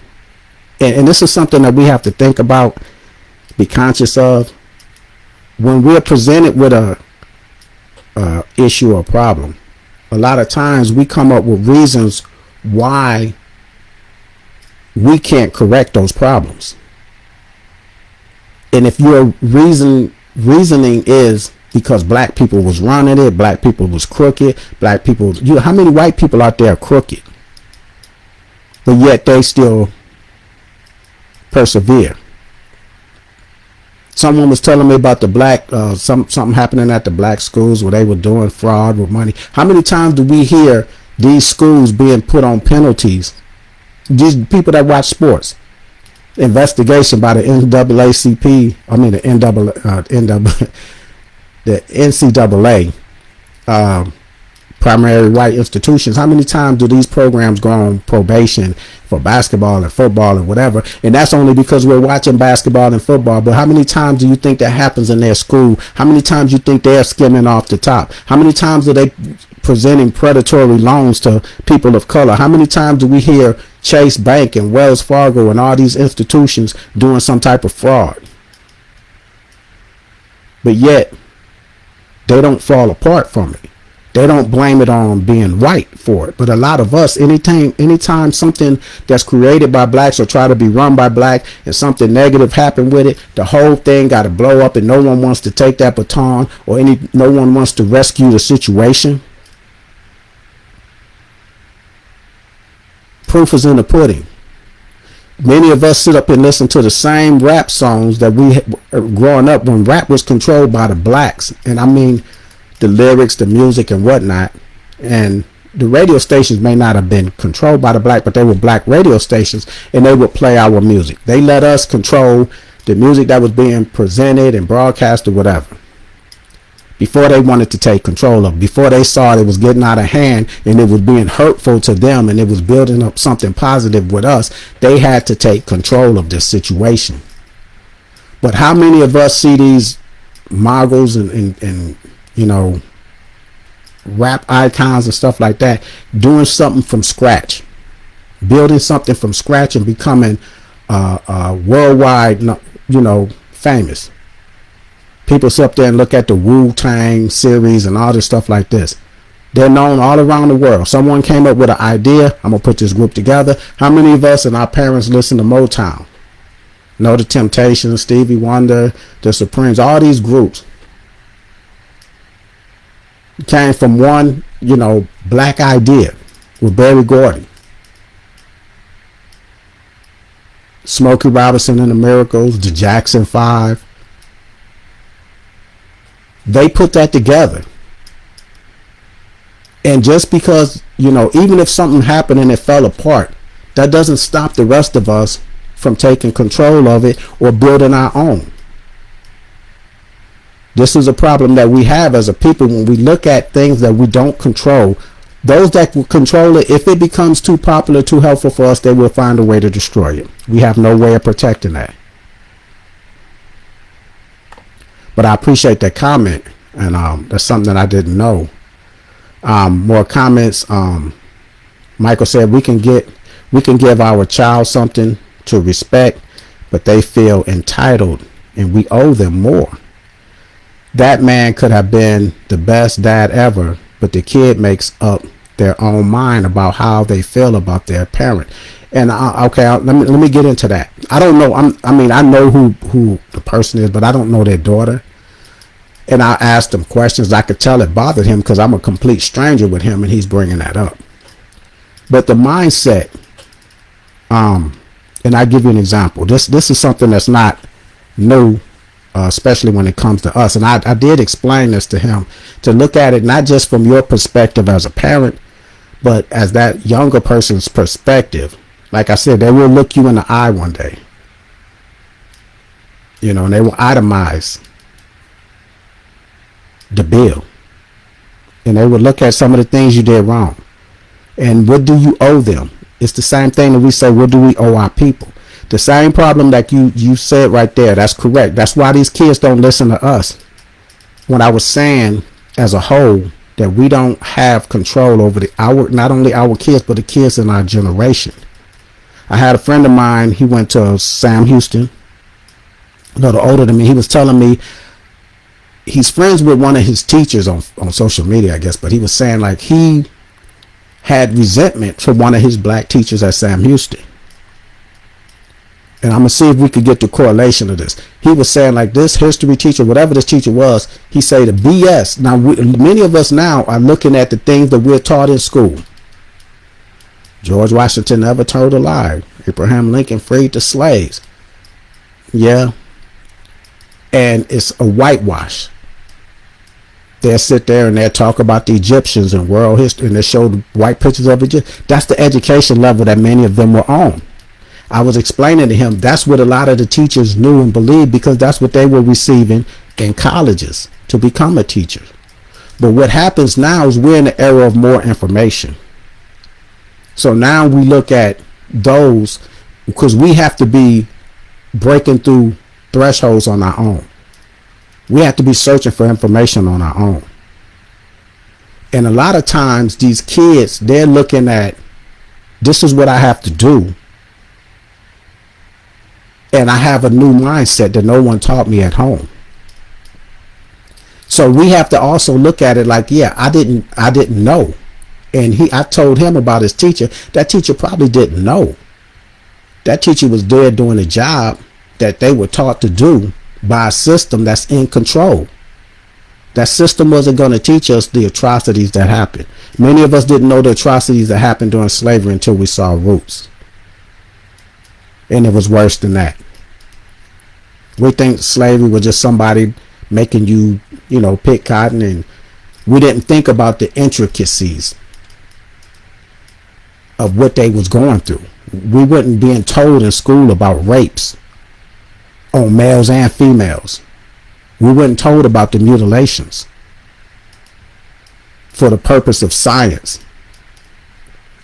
and this is something that we have to think about, be conscious of, when we're presented with a issue or problem, a lot of times we come up with reasons why we can't correct those problems. And if your reasoning is because black people was running it, black people was crooked, black people, how many white people out there are crooked, but yet they still persevere? Someone was telling me about the black something happening at the black schools where they were doing fraud with money. How many times do we hear these schools being put on penalties? These people that watch sports, investigation by the NAACP, I mean the NCAA, primary white institutions. How many times do these programs go on probation for basketball and football and whatever? And that's only because we're watching basketball and football. But how many times do you think that happens in their school? How many times do you think they're skimming off the top? How many times are they presenting predatory loans to people of color? How many times do we hear Chase Bank and Wells Fargo and all these institutions doing some type of fraud? But yet they don't fall apart from it. They don't blame it on being white for it. But a lot of us, anytime something that's created by blacks or try to be run by black and something negative happened with it, the whole thing got to blow up and no one wants to take that baton, or no one wants to rescue the situation. Proof is in the pudding. Many of us sit up and listen to the same rap songs that we growing up when rap was controlled by the blacks. And I mean, the lyrics, the music and whatnot. And the radio stations may not have been controlled by the black, but they were black radio stations, and they would play our music. They let us control the music that was being presented and broadcast or whatever, before they wanted to take control of it, before they saw it was getting out of hand and it was being hurtful to them and it was building up something positive with us. They had to take control of this situation. But how many of us see these moguls and you know, rap icons and stuff like that doing something from scratch, building something from scratch and becoming worldwide, you know, famous? People sit up there and look at the Wu-Tang series and all this stuff like this. They're known all around the world. Someone came up with an idea. I'm going to put this group together. How many of us and our parents listen to Motown? Know the Temptations, Stevie Wonder, the Supremes, all these groups came from one, you know, black idea with Berry Gordy. Smokey Robinson and the Miracles, the Jackson 5. They put that together. And just because, you know, even if something happened and it fell apart, that doesn't stop the rest of us from taking control of it or building our own. This is a problem that we have as a people when we look at things that we don't control. Those that will control it, if it becomes too popular, too helpful for us, they will find a way to destroy it. We have no way of protecting that. But I appreciate that comment, and that's something that I didn't know. More comments. Michael said we can give our child something to respect, but they feel entitled and we owe them more. That man could have been the best dad ever, but the kid makes up their own mind about how they feel about their parent. And let me get into that. I don't know. I know who the person is, but I don't know their daughter. And I asked him questions. I could tell it bothered him because I'm a complete stranger with him, and he's bringing that up. But the mindset, and I give you an example. This is something that's not new. Especially when it comes to us. And I did explain this to him, to look at it not just from your perspective as a parent, but as that younger person's perspective. Like I said, they will look you in the eye one day, you know, and they will itemize the bill, and they will look at some of the things you did wrong. And what do you owe them? It's the same thing that we say, what do we owe our people? The same problem that you said right there. That's correct. That's why these kids don't listen to us. When I was saying as a whole that we don't have control over not only our kids, but the kids in our generation. I had a friend of mine. He went to Sam Houston, a little older than me. He was telling me he's friends with one of his teachers on social media, I guess, but he was saying like he had resentment for one of his black teachers at Sam Houston. And I'm going to see if we could get the correlation of this. He was saying like this history teacher, whatever this teacher was, he say the BS. Now, many of us now are looking at the things that we're taught in school. George Washington never told a lie. Abraham Lincoln freed the slaves. Yeah. And it's a whitewash. They'll sit there and they'll talk about the Egyptians and world history, and they show white pictures of Egypt. That's the education level that many of them were on. I was explaining to him that's what a lot of the teachers knew and believed, because that's what they were receiving in colleges to become a teacher. But what happens now is we're in the era of more information. So now we look at those, because we have to be breaking through thresholds on our own. We have to be searching for information on our own. And a lot of times these kids, they're looking at, this is what I have to do. And I have a new mindset that no one taught me at home. So we have to also look at it like, yeah, I didn't know. And I told him about his teacher. That teacher probably didn't know. That teacher was there doing a job that they were taught to do by a system that's in control. That system wasn't going to teach us the atrocities that happened. Many of us didn't know the atrocities that happened during slavery until we saw Roots. And it was worse than that. We think slavery was just somebody making you, pick cotton, and we didn't think about the intricacies of what they was going through. We weren't being told in school about rapes on males and females. We weren't told about the mutilations for the purpose of science,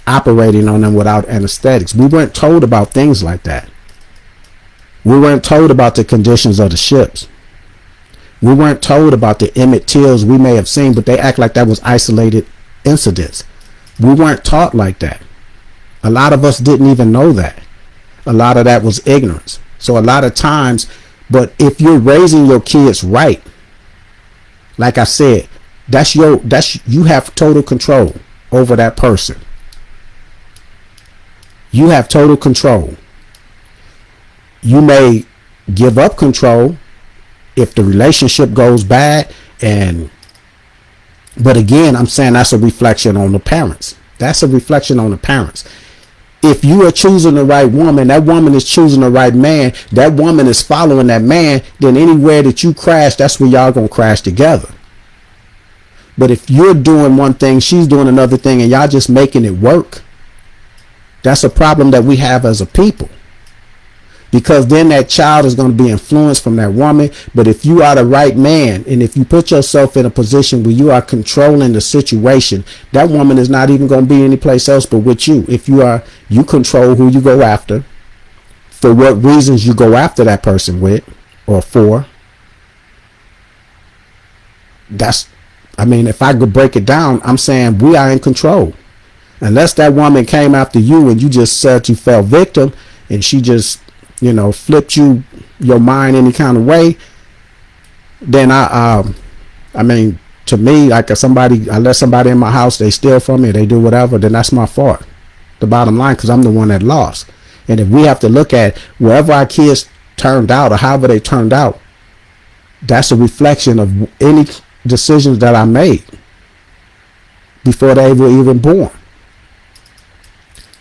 operating on them without anesthetics. We weren't told about things like that. We weren't told about the conditions of the ships. We weren't told about the Emmett Tills we may have seen, but they act like that was isolated incidents. We weren't taught like that. A lot of us didn't even know that. A lot of that was ignorance. So a lot of times, but if you're raising your kids right, like I said, you have total control over that person. You have total control. You may give up control if the relationship goes bad, but again, I'm saying that's a reflection on the parents. That's a reflection on the parents. If you are choosing the right woman, that woman is choosing the right man, that woman is following that man, then anywhere that you crash, that's where y'all gonna crash together. But if you're doing one thing, she's doing another thing, and y'all just making it work, that's a problem that we have as a people. Because then that child is going to be influenced from that woman. But if you are the right man, and if you put yourself in a position where you are controlling the situation, that woman is not even going to be anyplace else but with you. If you control who you go after, for what reasons you go after that person with or for. If I could break it down, I'm saying we are in control. Unless that woman came after you and you just said you fell victim, and she just flipped your mind any kind of way, then to me, like if I let somebody in my house, they steal from me, they do whatever, then that's my fault. The bottom line, because I'm the one that lost. And if we have to look at wherever our kids turned out or however they turned out, that's a reflection of any decisions that I made before they were even born.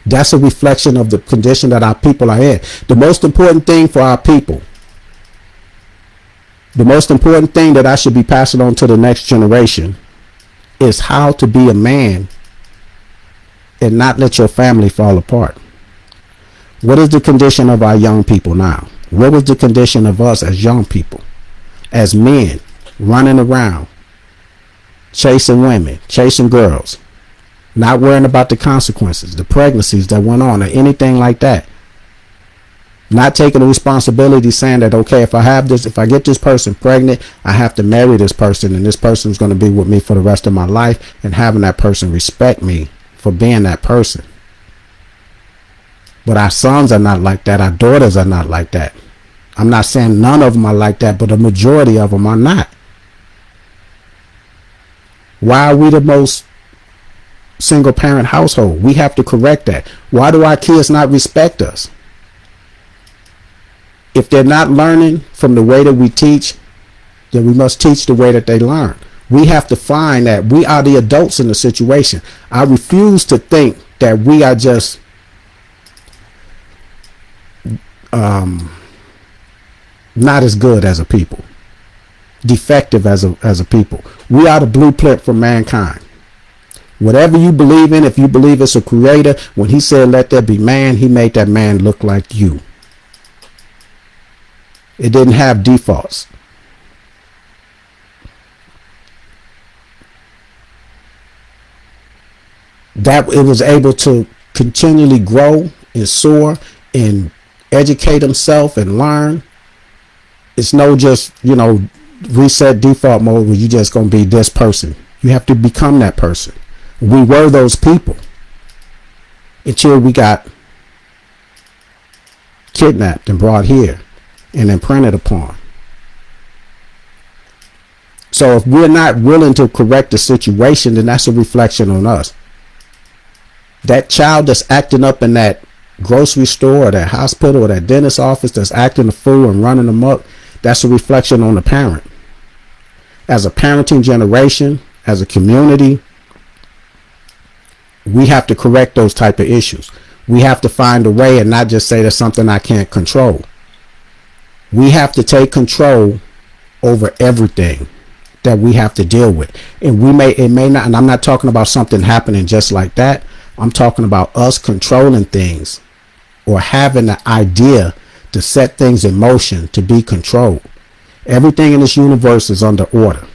That's a reflection of the condition that our people are in. The most important thing for our people, the most important thing that I should be passing on to the next generation is how to be a man and not let your family fall apart. What is the condition of our young people now? What was the condition of us as young people, as men, running around, chasing women, chasing girls? Not worrying about the consequences, the pregnancies that went on, or anything like that. Not taking the responsibility, saying that, okay, if I get this person pregnant, I have to marry this person, and this person is going to be with me for the rest of my life, and having that person respect me for being that person. But our sons are not like that. Our daughters are not like that. I'm not saying none of them are like that, but a majority of them are not. Why are we the most single parent household? We have to correct that. Why do our kids not respect us? If they're not learning from the way that we teach, then we must teach the way that they learn. We have to find that we are the adults in the situation. I refuse to think that we are just not as good as a people, defective as a people. We are the blueprint for mankind. Whatever you believe in, if you believe it's a creator, when he said let there be man, he made that man look like you. It didn't have defaults. That it was able to continually grow and soar and educate himself and learn. It's no just, reset default mode where you just going to be this person. You have to become that person. We were those people until we got kidnapped and brought here and imprinted upon. So if we're not willing to correct the situation, then that's a reflection on us. That child that's acting up in that grocery store or that hospital or that dentist office that's acting a fool and running amok, that's a reflection on the parent. As a parenting generation, as a community, we have to correct those type of issues. We have to find a way and not just say there's something I can't control. We have to take control over everything that we have to deal with. And it may not, and I'm not talking about something happening just like that. I'm talking about us controlling things or having the idea to set things in motion to be controlled. Everything in this universe is under order.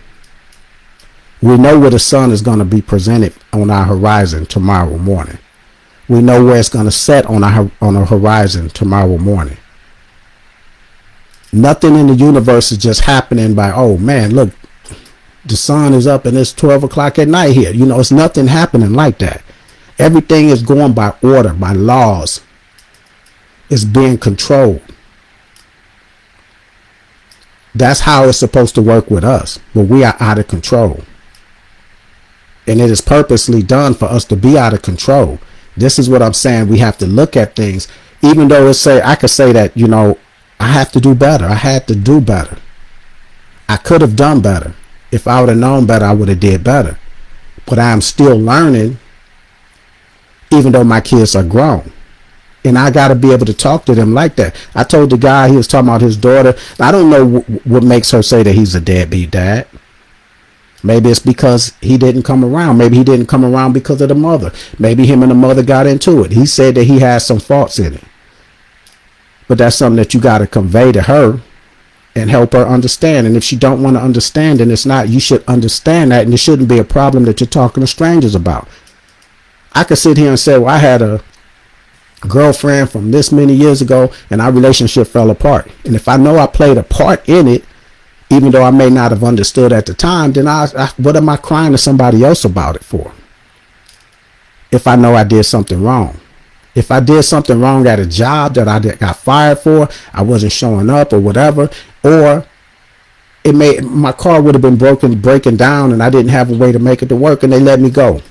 We know where the sun is going to be presented on our horizon tomorrow morning. We know where it's going to set on our horizon tomorrow morning. Nothing in the universe is just happening by, oh man, look, the sun is up and it's 12 o'clock at night here. It's nothing happening like that. Everything is going by order, by laws. It's being controlled. That's how it's supposed to work with us, but we are out of control. And it is purposely done for us to be out of control. This is what I'm saying. We have to look at things, even though I could say that, I have to do better. I had to do better. I could have done better. If I would have known better, I would have did better. But I'm still learning, even though my kids are grown. And I got to be able to talk to them like that. I told the guy, he was talking about his daughter. I don't know what makes her say that he's a deadbeat dad. Maybe it's because he didn't come around. Maybe he didn't come around because of the mother. Maybe him and the mother got into it. He said that he has some faults in it. But that's something that you got to convey to her and help her understand. And if she don't want to understand, then it's not, you should understand that, and it shouldn't be a problem that you're talking to strangers about. I could sit here and say, well, I had a girlfriend from this many years ago and our relationship fell apart. And if I know I played a part in it, even though I may not have understood at the time, then what am I crying to somebody else about it for? If I know I did something wrong. If I did something wrong at a job that I got fired for, I wasn't showing up or whatever, or my car would have been breaking down and I didn't have a way to make it to work and they let me go.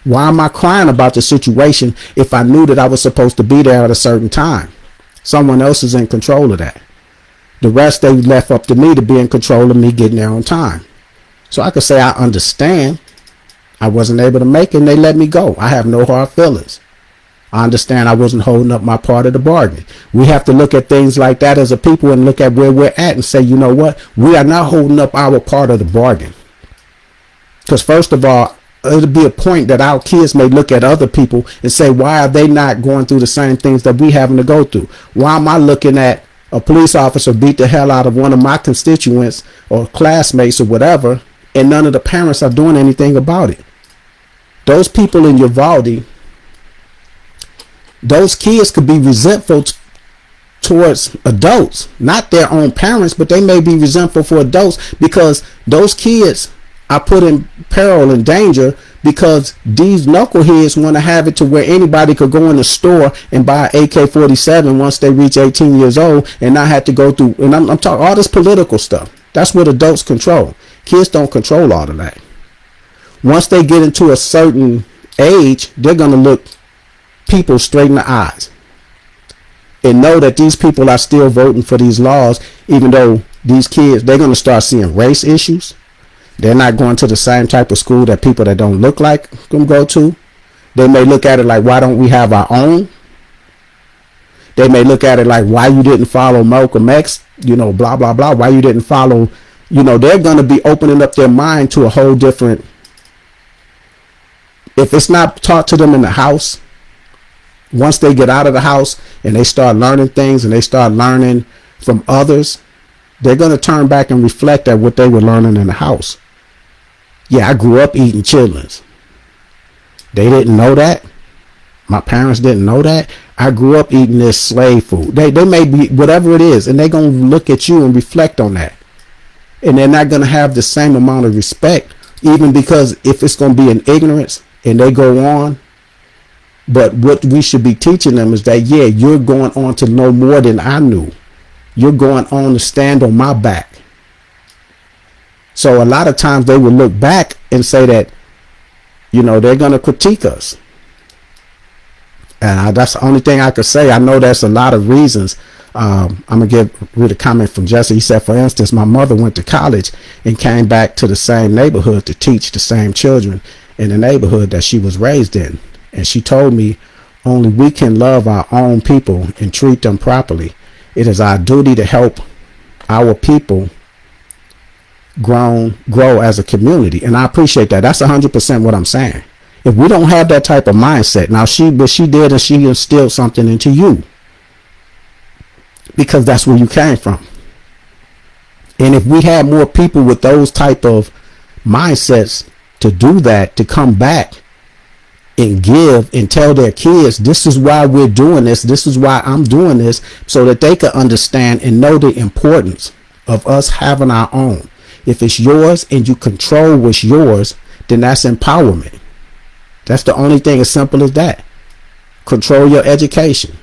Why am I crying about the situation if I knew that I was supposed to be there at a certain time? Someone else is in control of that. The rest they left up to me to be in control of me getting there on time. So I could say I understand. I wasn't able to make it and they let me go. I have no hard feelings. I understand I wasn't holding up my part of the bargain. We have to look at things like that as a people and look at where we're at and say, you know what? We are not holding up our part of the bargain. Because first of all, it'll be a point that our kids may look at other people and say, why are they not going through the same things that we having to go through? Why am I looking at a police officer beat the hell out of one of my constituents or classmates or whatever, and none of the parents are doing anything about it? Those people in Uvalde, those kids could be resentful towards adults, not their own parents, but they may be resentful for adults because those kids are put in peril and danger because these knuckleheads want to have it to where anybody could go in the store and buy an AK-47 once they reach 18 years old and not have to go through. And I'm talking all this political stuff. That's what adults control. Kids don't control all of that. Once they get into a certain age, they're going to look people straight in the eyes and know that these people are still voting for these laws, even though these kids, they're going to start seeing race issues. They're not going to the same type of school that people that don't look like them go to. They may look at it like, why don't we have our own? They may look at it like, why you didn't follow Malcolm X, blah, blah, blah. Why you didn't follow, they're going to be opening up their mind to a whole different. If it's not taught to them in the house, once they get out of the house and they start learning things and they start learning from others, they're going to turn back and reflect at what they were learning in the house. Yeah, I grew up eating chitlins. They didn't know that. My parents didn't know that. I grew up eating this slave food. They may be whatever it is, and they're going to look at you and reflect on that. And they're not going to have the same amount of respect, even because if it's going to be in ignorance and they go on. But what we should be teaching them is that, yeah, you're going on to know more than I knew. You're going on to stand on my back. So a lot of times they will look back and say that, they're going to critique us. And that's the only thing I could say. I know there's a lot of reasons. I'm going to read a comment from Jesse. He said, for instance, my mother went to college and came back to the same neighborhood to teach the same children in the neighborhood that she was raised in. And she told me only we can love our own people and treat them properly. It is our duty to help our people grow as a community. And I appreciate that. That's 100% what I'm saying. If we don't have that type of mindset, now she did, and she instilled something into you because that's where you came from. And if we had more people with those type of mindsets to do that, to come back and give and tell their kids, this is why we're doing this. This is why I'm doing this, so that they can understand and know the importance of us having our own. If it's yours and you control what's yours, then that's empowerment. That's the only thing, as simple as that. Control your education.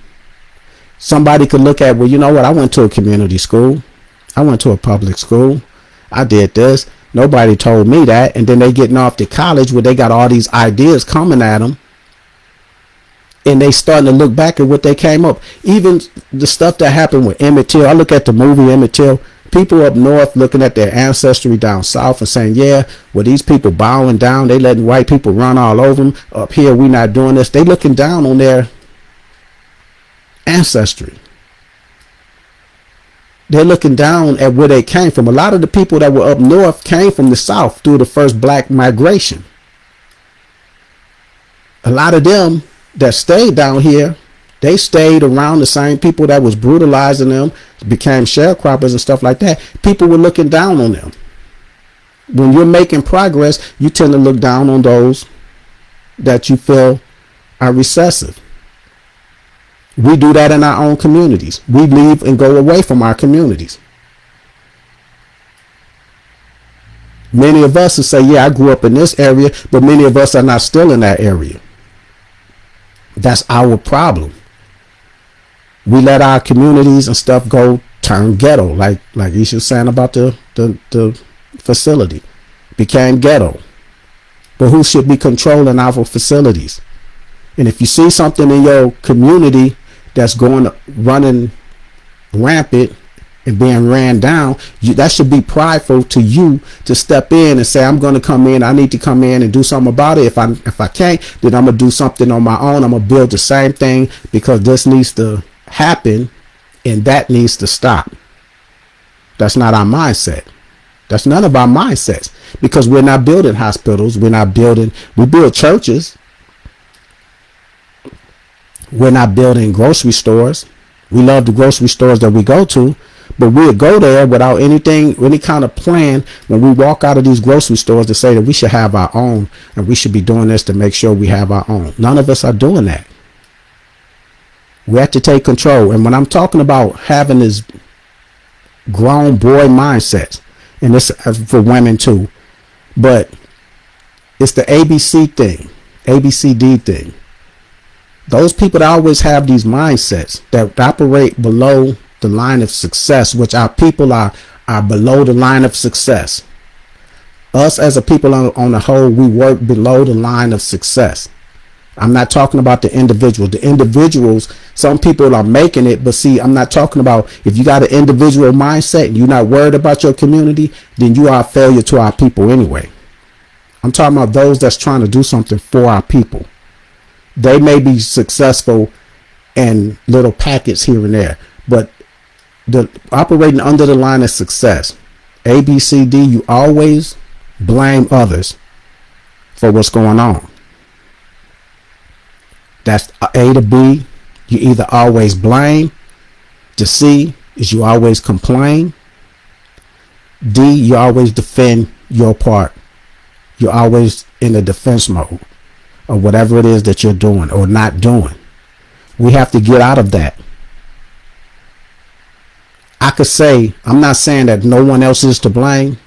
Somebody could look at, well, you know what? I went to a community school. I went to a public school. I did this. Nobody told me that. And then they getting off to college where they got all these ideas coming at them. And they starting to look back at what they came up. Even the stuff that happened with Emmett Till. I look at the movie Emmett Till. People up north looking at their ancestry down south and saying, yeah, well, these people bowing down. They letting white people run all over them. Up here, we not doing this. They looking down on their ancestry. They're looking down at where they came from. A lot of the people that were up north came from the south through the first black migration. A lot of them that stayed down here, they stayed around the same people that was brutalizing them, became sharecroppers and stuff like that. People were looking down on them. When you're making progress, you tend to look down on those that you feel are recessive. We do that in our own communities. We leave and go away from our communities. Many of us will say, yeah, I grew up in this area, but many of us are not still in that area. That's our problem. We let our communities and stuff go turn ghetto, like Isha was saying about the facility. Became ghetto. But who should be controlling our facilities? And if you see something in your community that's running rampant and being ran down, that should be prideful to you to step in and say, I'm going to come in. I need to come in and do something about it. If I can't, then I'm going to do something on my own. I'm going to build the same thing because this needs to happen and that needs to stop. That's not our mindset. That's none of our mindsets, because we're not building hospitals. We build churches. We're not building grocery stores. We love the grocery stores that we go to, but we'll go there without any kind of plan when we walk out of these grocery stores to say that we should have our own and we should be doing this to make sure we have our own. None of us are doing that. We have to take control. And when I'm talking about having this grown boy mindset, and this is for women too, but it's the ABC thing, ABCD thing. Those people that always have these mindsets that operate below the line of success, which our people are below the line of success. Us as a people on the whole, we work below the line of success. I'm not talking about the individuals. The individuals, some people are making it, but see, I'm not talking about if you got an individual mindset and you're not worried about your community, then you are a failure to our people anyway. I'm talking about those that's trying to do something for our people. They may be successful in little packets here and there, but the operating under the line of success, A, B, C, D, you always blame others for what's going on. That's A to B. You either always blame. To C is you always complain. D, you always defend your part. You're always in the defense mode of whatever it is that you're doing or not doing. We have to get out of that. I could say, I'm not saying that no one else is to blame,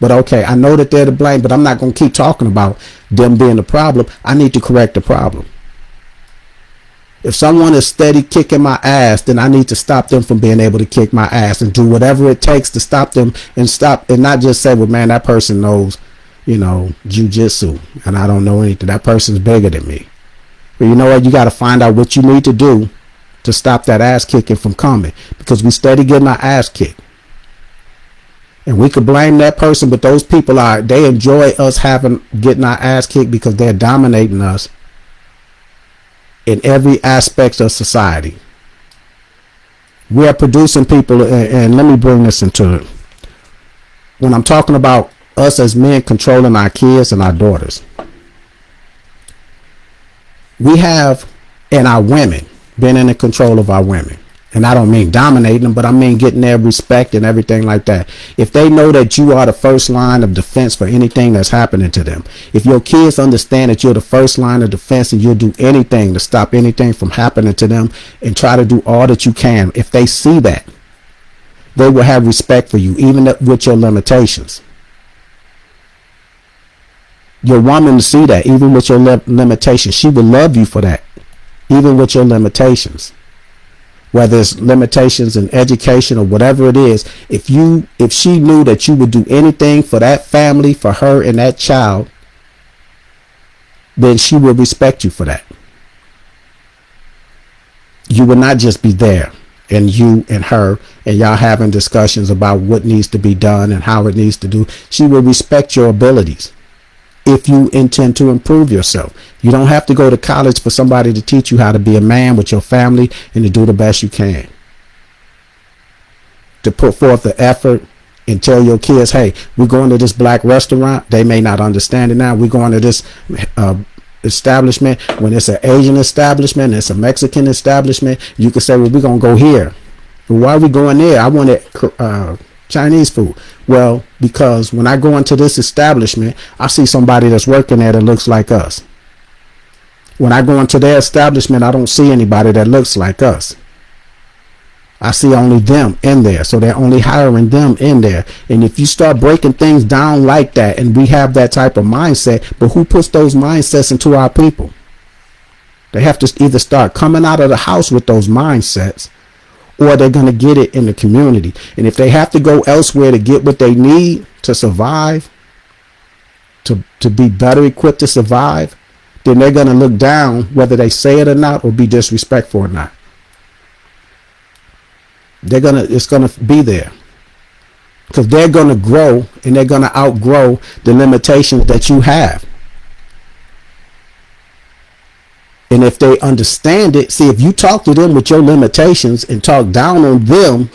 but okay, I know that they're to blame, but I'm not going to keep talking about them being the problem. I need to correct the problem. If someone is steady kicking my ass, then I need to stop them from being able to kick my ass and do whatever it takes to stop them and not just say, well, man, that person knows, jujitsu and I don't know anything. That person's bigger than me. But you know what? You got to find out what you need to do to stop that ass kicking from coming, because we steady getting our ass kicked. And we could blame that person, but those people they enjoy us getting our ass kicked because they're dominating us in every aspect of society. We are producing people, and let me bring this into it. When I'm talking about us as men controlling our kids and our daughters, we have, and our women, been in the control of our women. And I don't mean dominating them, but I mean getting their respect and everything like that. If they know that you are the first line of defense for anything that's happening to them, if your kids understand that you're the first line of defense and you'll do anything to stop anything from happening to them and try to do all that you can, if they see that, they will have respect for you, even with your limitations. Your woman will see that, even with your limitations. She will love you for that, even with your limitations. Whether it's limitations in education or whatever it is, if she knew that you would do anything for that family, for her and that child, then she would respect you for that. You would not just be there and you and her and y'all having discussions about what needs to be done and how it needs to do. She will respect your abilities if you intend to improve yourself. You don't have to go to college for somebody to teach you how to be a man with your family and to do the best you can. To put forth the effort and tell your kids, hey, we're going to this black restaurant. They may not understand it now. We're going to this establishment. When it's an Asian establishment, it's a Mexican establishment, you can say, well, we're going to go here. But why are we going there? I wanted Chinese food. Well, because when I go into this establishment, I see somebody that's working there that looks like us. When I go into their establishment, I don't see anybody that looks like us. I see only them in there. So they're only hiring them in there. And if you start breaking things down like that, and we have that type of mindset, but who puts those mindsets into our people? They have to either start coming out of the house with those mindsets, or they're going to get it in the community. And if they have to go elsewhere to get what they need to survive, to be better equipped to survive, then they're going to look down, whether they say it or not, or be disrespectful or not. It's going to be there, because they're going to grow and they're going to outgrow the limitations that you have. And if they understand it, see, if you talk to them with your limitations and talk down on them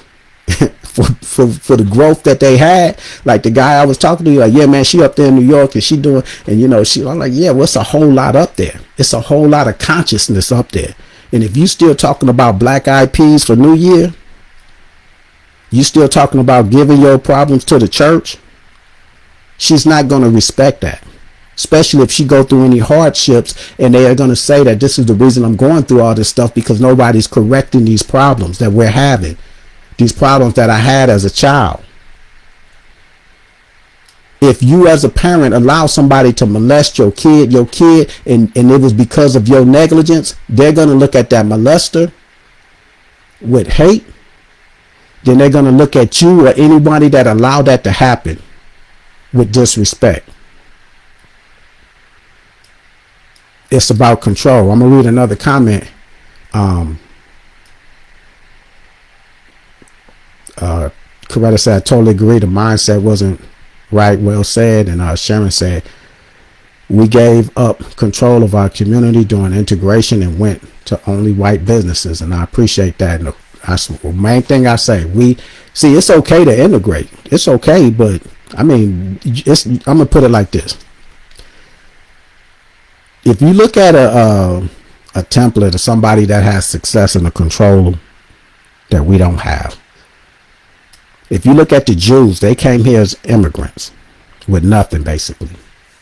for the growth that they had, like the guy I was talking to, like, yeah, man, she up there in New York and she doing, and I'm like, yeah, well, it's a whole lot up there. It's a whole lot of consciousness up there. And if you still talking about black eyed peas for New Year, you still talking about giving your problems to the church, she's not going to respect that. Especially if she go through any hardships and they are going to say that this is the reason I'm going through all this stuff, because nobody's correcting these problems that we're having, these problems that I had as a child. If you as a parent allow somebody to molest your kid, and it was because of your negligence, they're going to look at that molester with hate. Then they're going to look at you or anybody that allowed that to happen with disrespect. It's about control. I'm gonna read another comment. Coretta said, I totally agree. The mindset wasn't right. Well said. And Sharon said, we gave up control of our community during integration and went to only white businesses. And I appreciate that. And that's the main thing I say. We see, it's okay to integrate. It's okay. But I mean, I'm going to put it like this. If you look at a template of somebody that has success and a control that we don't have. If you look at the Jews, they came here as immigrants with nothing, basically.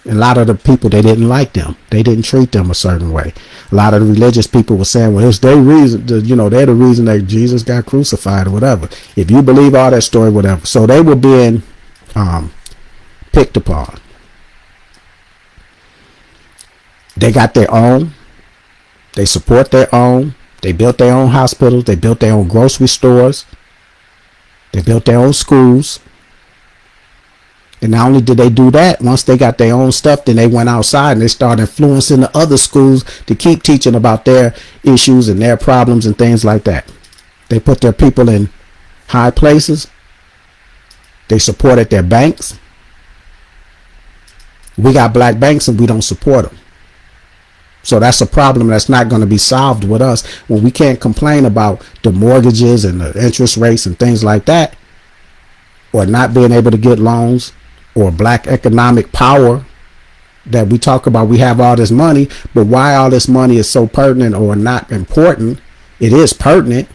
And a lot of the people, they didn't like them. They didn't treat them a certain way. A lot of the religious people were saying, well, it's their reason, they're the reason that Jesus got crucified or whatever. If you believe all that story, whatever. So they were being picked upon. They got their own. They support their own. They built their own hospitals. They built their own grocery stores. They built their own schools. And not only did they do that, once they got their own stuff, then they went outside and they started influencing the other schools to keep teaching about their issues and their problems and things like that. They put their people in high places. They supported their banks. We got black banks and we don't support them. So that's a problem that's not going to be solved with us when we can't complain about the mortgages and the interest rates and things like that, or not being able to get loans, or black economic power that we talk about. We have all this money, but why all this money is so pertinent or not important? It is pertinent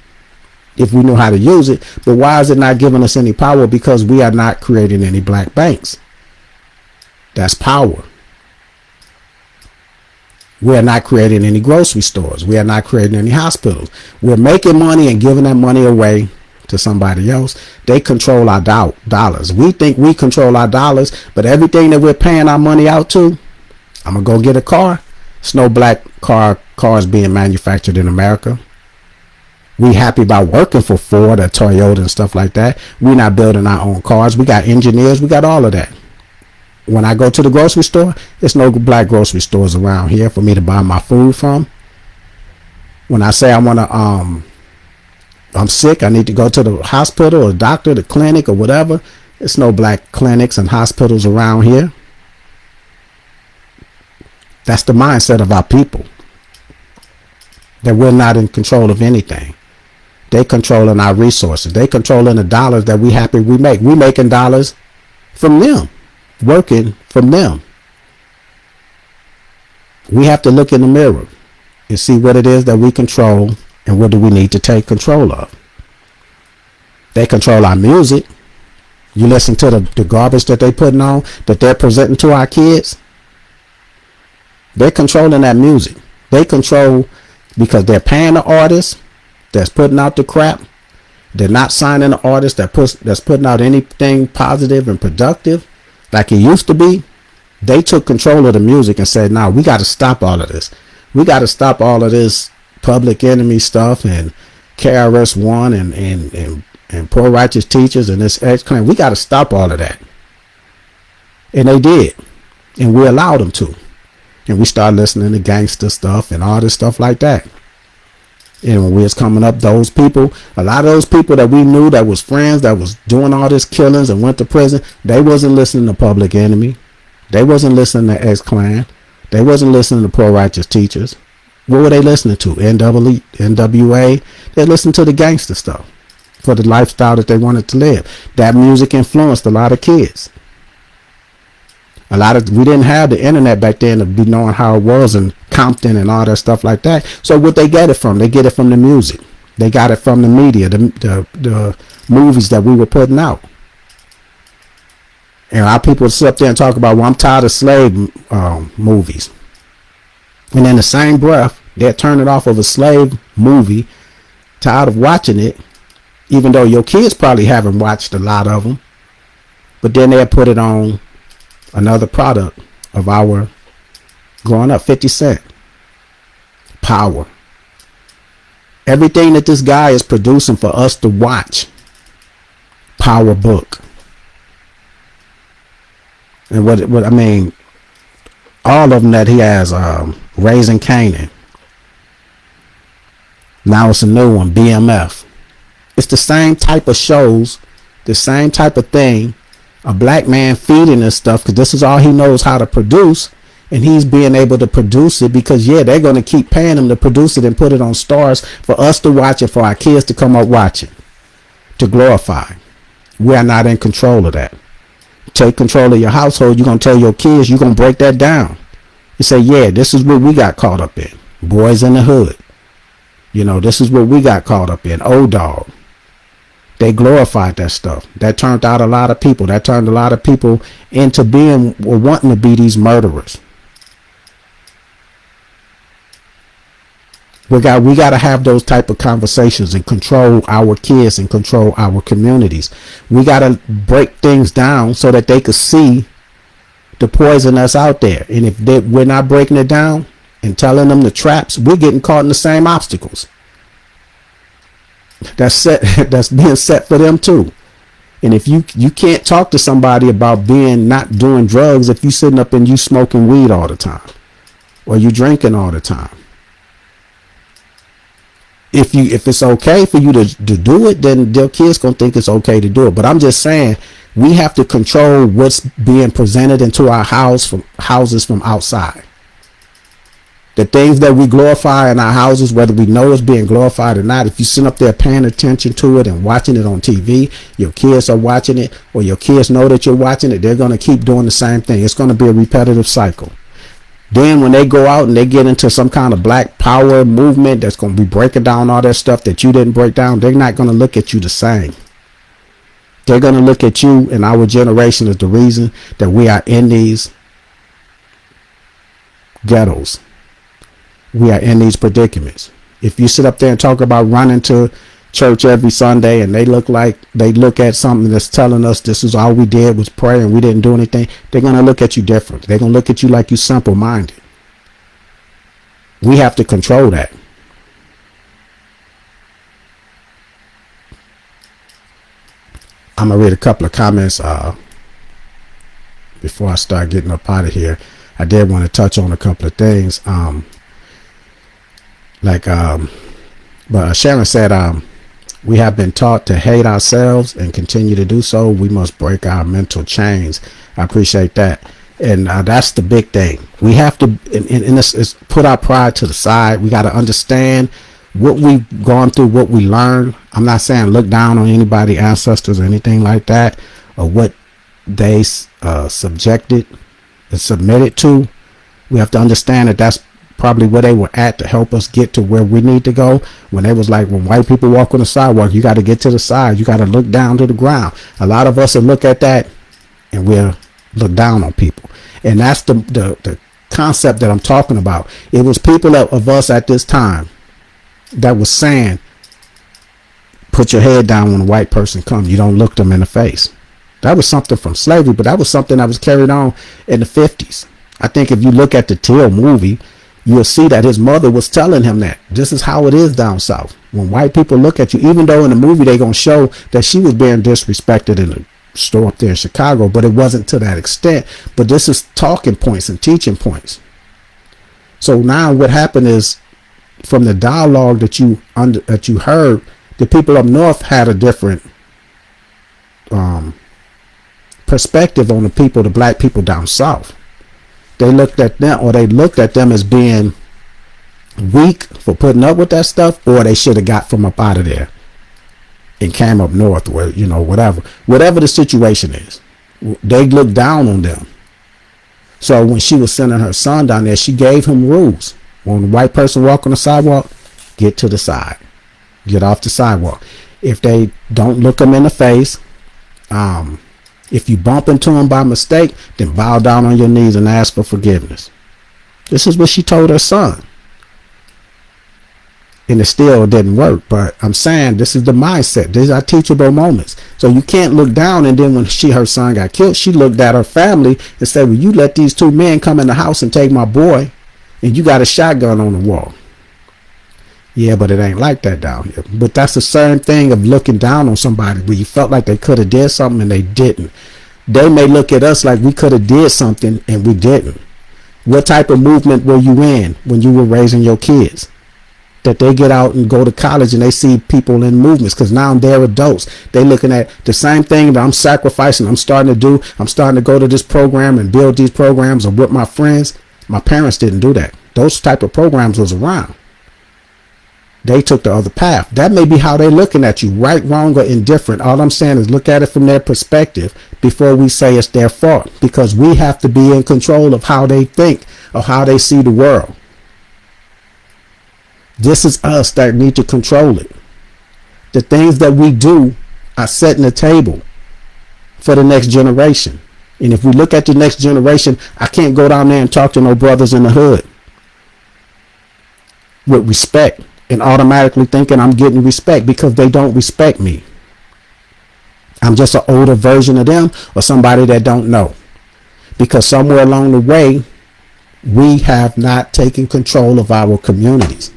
if we know how to use it, but why is it not giving us any power? Because we are not creating any black banks. That's power. We are not creating any grocery stores. We are not creating any hospitals. We're making money and giving that money away to somebody else. They control our dollars. We think we control our dollars, but everything that we're paying our money out to, I'm going to go get a car. There's no black cars being manufactured in America. We happy about working for Ford or Toyota and stuff like that. We're not building our own cars. We got engineers. We got all of that. When I go to the grocery store, there's no black grocery stores around here for me to buy my food from. When I say I'm sick, I need to go to the hospital or doctor, the clinic or whatever, there's no black clinics and hospitals around here. That's the mindset of our people. That we're not in control of anything. They controlling our resources. They controlling the dollars that we make. We making dollars from them. Working from them. We have to look in the mirror and see what it is that we control and what do we need to take control of. They control our music. You listen to the garbage that they putting on, that they're presenting to our kids. They're controlling that music. They control because they're paying the artist that's putting out the crap. They're not signing the artist that's putting out anything positive and productive like it used to be. They took control of the music and said, "Now we got to stop all of this. We got to stop all of this Public Enemy stuff and KRS-One and Poor Righteous Teachers and this X-Clan. We got to stop all of that." And they did, and we allowed them to. And we started listening to gangster stuff and all this stuff like that. And when we was coming up, those people, a lot of those people that we knew that was friends, that was doing all this killings and went to prison, they wasn't listening to Public Enemy. They wasn't listening to X-Clan. They wasn't listening to Poor Righteous Teachers. What were they listening to? NWA. They listened to the gangster stuff for the lifestyle that they wanted to live. That music influenced a lot of kids. We didn't have the internet back then to be knowing how it was in Compton and all that stuff like that. So what they get it from? They get it from the music. They got it from the media, the movies that we were putting out. And our people sit up there and talk about, well, I'm tired of slave movies. And in the same breath, they're turning off of a slave movie, tired of watching it, even though your kids probably haven't watched a lot of them. But then they'll put it on another product of our growing up, 50 Cent. Power. Everything that this guy is producing for us to watch. Power book. And what I mean, all of them that he has, Raising Canaan. Now it's a new one, BMF. It's the same type of shows, the same type of thing. A black man feeding this stuff because this is all he knows how to produce, and he's being able to produce it because they're going to keep paying him to produce it and put it on stars for us to watch it, for our kids to come up watching, to glorify. We are not in control of that. Take control of your household. You're going to tell your kids, you're going to break that down. You say, yeah, this is what we got caught up in. Boys in the Hood. This is what we got caught up in. Old Dog. They glorified that stuff. That turned out a lot of people. That turned a lot of people into being or wanting to be these murderers. We got to have those type of conversations and control our kids and control our communities. We got to break things down so that they could see the poison that's out there. And if we're not breaking it down and telling them the traps, we're getting caught in the same obstacles. That's being set for them too. And if you can't talk to somebody about not doing drugs if you sitting up and you smoking weed all the time or you drinking all the time. If it's okay for you to do it, then their kids gonna think it's okay to do it. But I'm just saying we have to control what's being presented into our houses from outside. The things that we glorify in our houses, whether we know it's being glorified or not, if you sit up there paying attention to it and watching it on TV, your kids are watching it, or your kids know that you're watching it, they're going to keep doing the same thing. It's going to be a repetitive cycle. Then when they go out and they get into some kind of black power movement that's going to be breaking down all that stuff that you didn't break down, they're not going to look at you the same. They're going to look at you and our generation as the reason that we are in these ghettos. We are in these predicaments. If you sit up there and talk about running to church every Sunday and they look at something that's telling us this is all we did was pray and we didn't do anything, they're going to look at you different. They're going to look at you like you simple-minded. We have to control that. I'm going to read a couple of comments before I start getting up out of here. I did want to touch on a couple of things. But Sharon said, we have been taught to hate ourselves and continue to do so. We must break our mental chains. I appreciate that. And that's the big thing. We have to put our pride to the side. We got to understand what we've gone through, what we learned. I'm not saying look down on anybody, ancestors or anything like that, or what they subjected and submitted to. We have to understand that that's probably where they were at to help us get to where we need to go. When they was like, when white people walk on the sidewalk, you got to get to the side. You got to look down to the ground. A lot of us will look at that and we'll look down on people. And that's the concept that I'm talking about. It was people of us at this time that was saying, put your head down when a white person comes. You don't look them in the face. That was something from slavery, but that was something that was carried on in the 50s. I think if you look at the Till movie, you'll see that his mother was telling him that this is how it is down south. When white people look at you, even though in the movie they're going to show that she was being disrespected in the store up there in Chicago, but it wasn't to that extent. But this is talking points and teaching points. So now what happened is, from the dialogue that you heard, the people up north had a different perspective on the black people down south. They looked at them as being weak for putting up with that stuff, or they should have got from up out of there and came up north, where, whatever the situation is, they looked down on them. So when she was sending her son down there, she gave him rules. When a white person walk on the sidewalk, get to the side, get off the sidewalk. If they don't look them in the face, if you bump into them by mistake, then bow down on your knees and ask for forgiveness. This is what she told her son. And it still didn't work. But I'm saying this is the mindset. These are teachable moments. So you can't look down. And then when her son got killed, she looked at her family and said, well, you let these two men come in the house and take my boy, and you got a shotgun on the wall. Yeah, but it ain't like that down here. But that's the certain thing of looking down on somebody where you felt like they could have did something and they didn't. They may look at us like we could have did something and we didn't. What type of movement were you in when you were raising your kids? That they get out and go to college and they see people in movements, because now they're adults. They looking at the same thing that I'm sacrificing. I'm starting to do. I'm starting to go to this program and build these programs with my friends. My parents didn't do that. Those type of programs was around. They took the other path. That may be how they're looking at you, right, wrong, or indifferent. All I'm saying is look at it from their perspective before we say it's their fault, because we have to be in control of how they think or how they see the world. This is us that need to control it. The things that we do are setting the table for the next generation. And if we look at the next generation, I can't go down there and talk to no brothers in the hood with respect and automatically thinking I'm getting respect, because they don't respect me. I'm just an older version of them or somebody that don't know. Because somewhere along the way, we have not taken control of our communities.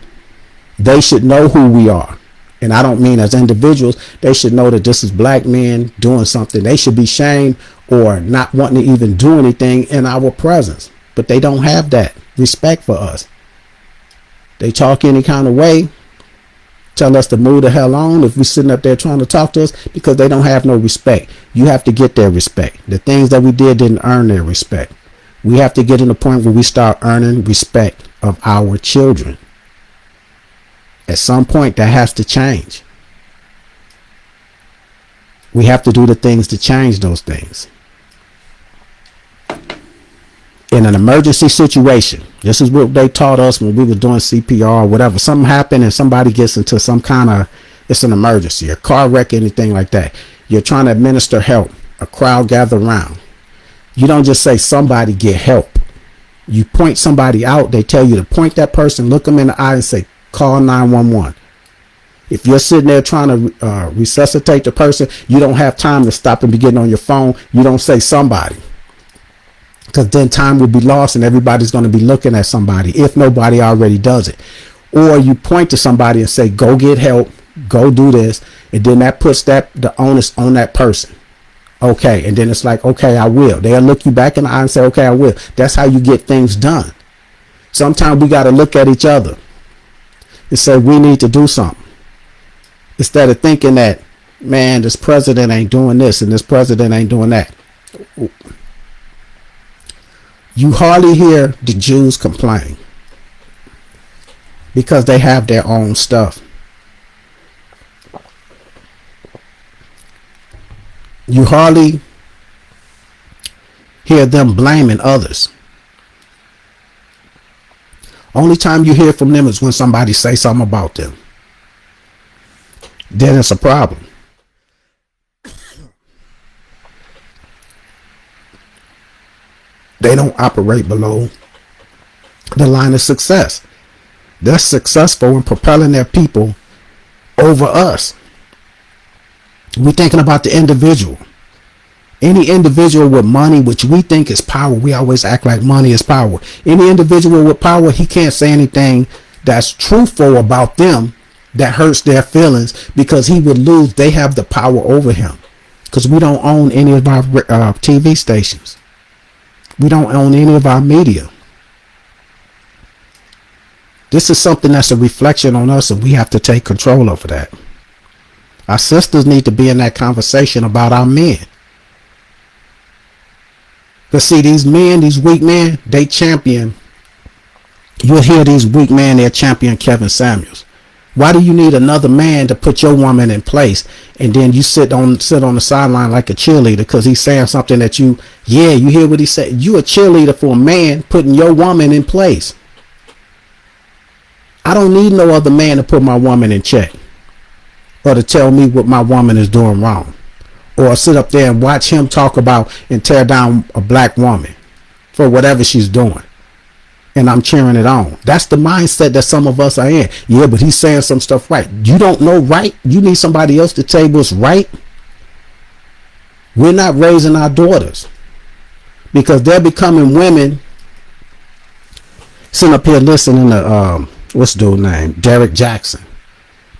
They should know who we are. And I don't mean as individuals. They should know that this is black men doing something. They should be shamed or not wanting to even do anything in our presence. But they don't have that respect for us. They talk any kind of way, tell us to move the hell on if we're sitting up there trying to talk to us, because they don't have no respect. You have to get their respect. The things that we did didn't earn their respect. We have to get in the point where we start earning respect of our children. At some point, that has to change. We have to do the things to change those things. In an emergency situation, this is what they taught us when we were doing CPR or whatever. Something happened and somebody gets into some kind of, it's an emergency, a car wreck, anything like that. You're trying to administer help. A crowd gather around. You don't just say somebody get help. You point somebody out. They tell you to point that person, look them in the eye and say, call 911. If you're sitting there trying to resuscitate the person, you don't have time to stop and be getting on your phone. You don't say somebody, because then time will be lost and everybody's going to be looking at somebody if nobody already does it. Or you point to somebody and say, go get help, go do this. And then that puts the onus on that person. Okay. And then it's like, okay, I will. They'll look you back in the eye and say, okay, I will. That's how you get things done. Sometimes we got to look at each other and say, we need to do something. Instead of thinking that, man, this president ain't doing this and this president ain't doing that. You hardly hear the Jews complain because they have their own stuff. You hardly hear them blaming others. Only time you hear from them is when somebody say something about them. Then it's a problem. They don't operate below the line of success. They're successful in propelling their people over us. We're thinking about the individual. Any individual with money, which we think is power, we always act like money is power. Any individual with power, he can't say anything that's truthful about them that hurts their feelings, because he would lose. They have the power over him, because we don't own any of our TV stations. We don't own any of our media. This is something that's a reflection on us, and we have to take control over that. Our sisters need to be in that conversation about our men. Because see, these men, these weak men, they champion. You'll hear these weak men, they're champion Kevin Samuels. Why do you need another man to put your woman in place, and then you sit on the sideline like a cheerleader because he's saying something that you hear what he said. You a cheerleader for a man putting your woman in place. I don't need no other man to put my woman in check or to tell me what my woman is doing wrong, or sit up there and watch him talk about and tear down a black woman for whatever she's doing. And I'm cheering it on. That's the mindset that some of us are in. Yeah, but he's saying some stuff right. You don't know right. You need somebody else to tell you what's right. We're not raising our daughters because they're becoming women. Sitting up here listening to what's the dude's name? Derek Jackson.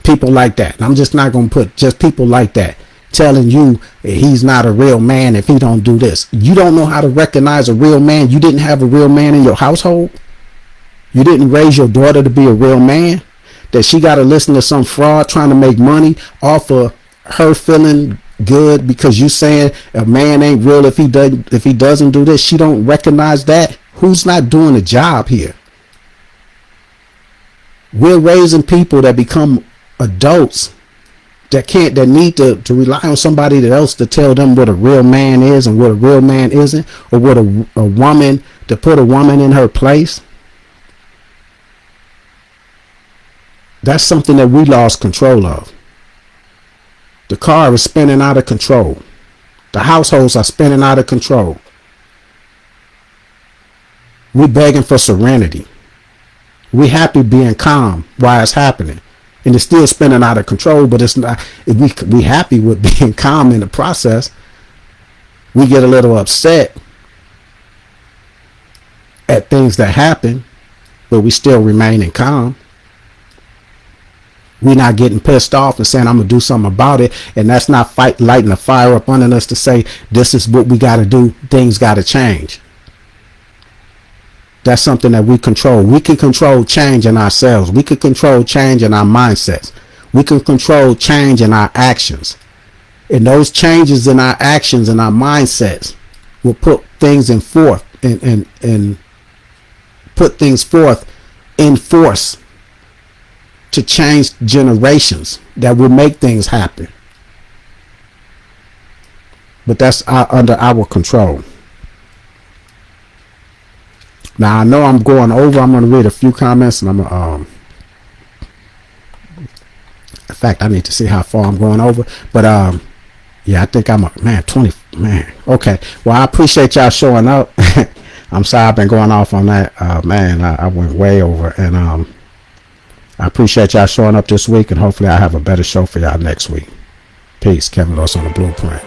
People like that. And I'm just not going to put just people like that. telling you he's not a real man if he don't do this. You don't know how to recognize a real man. You didn't have a real man in your household. You didn't raise your daughter to be a real man, that she got to listen to some fraud trying to make money off of her feeling good because you saying a man ain't real if he doesn't do this. She don't recognize that. Who's not doing a job here? We're raising people that become adults that need to rely on somebody else to tell them what a real man is and what a real man isn't, or what a woman, to put a woman in her place. That's something that we lost control of. The car is spinning out of control. The households are spinning out of control. We're begging for serenity. We happy being calm while it's happening. And it's still spinning out of control, but it's not. We happy with being calm in the process. We get a little upset at things that happen, but we still remaining calm. We're not getting pissed off and saying, I'm going to do something about it. And that's not lighting a fire up under us to say, this is what we got to do. Things got to change. That's something that we control. We can control change in ourselves. We can control change in our mindsets. We can control change in our actions. And those changes in our actions and our mindsets will put things in forth and put things forth in force to change generations that will make things happen. But that's under our control. Now I know I'm going over. I'm going to read a few comments, and I'm in fact, I need to see how far I'm going over. But yeah, I think I'm 20. Okay. Well, I appreciate y'all showing up. I'm sorry I've been going off on that. I went way over, and I appreciate y'all showing up this week, and hopefully I have a better show for y'all next week. Peace. Kevin Lewis on the Blueprint.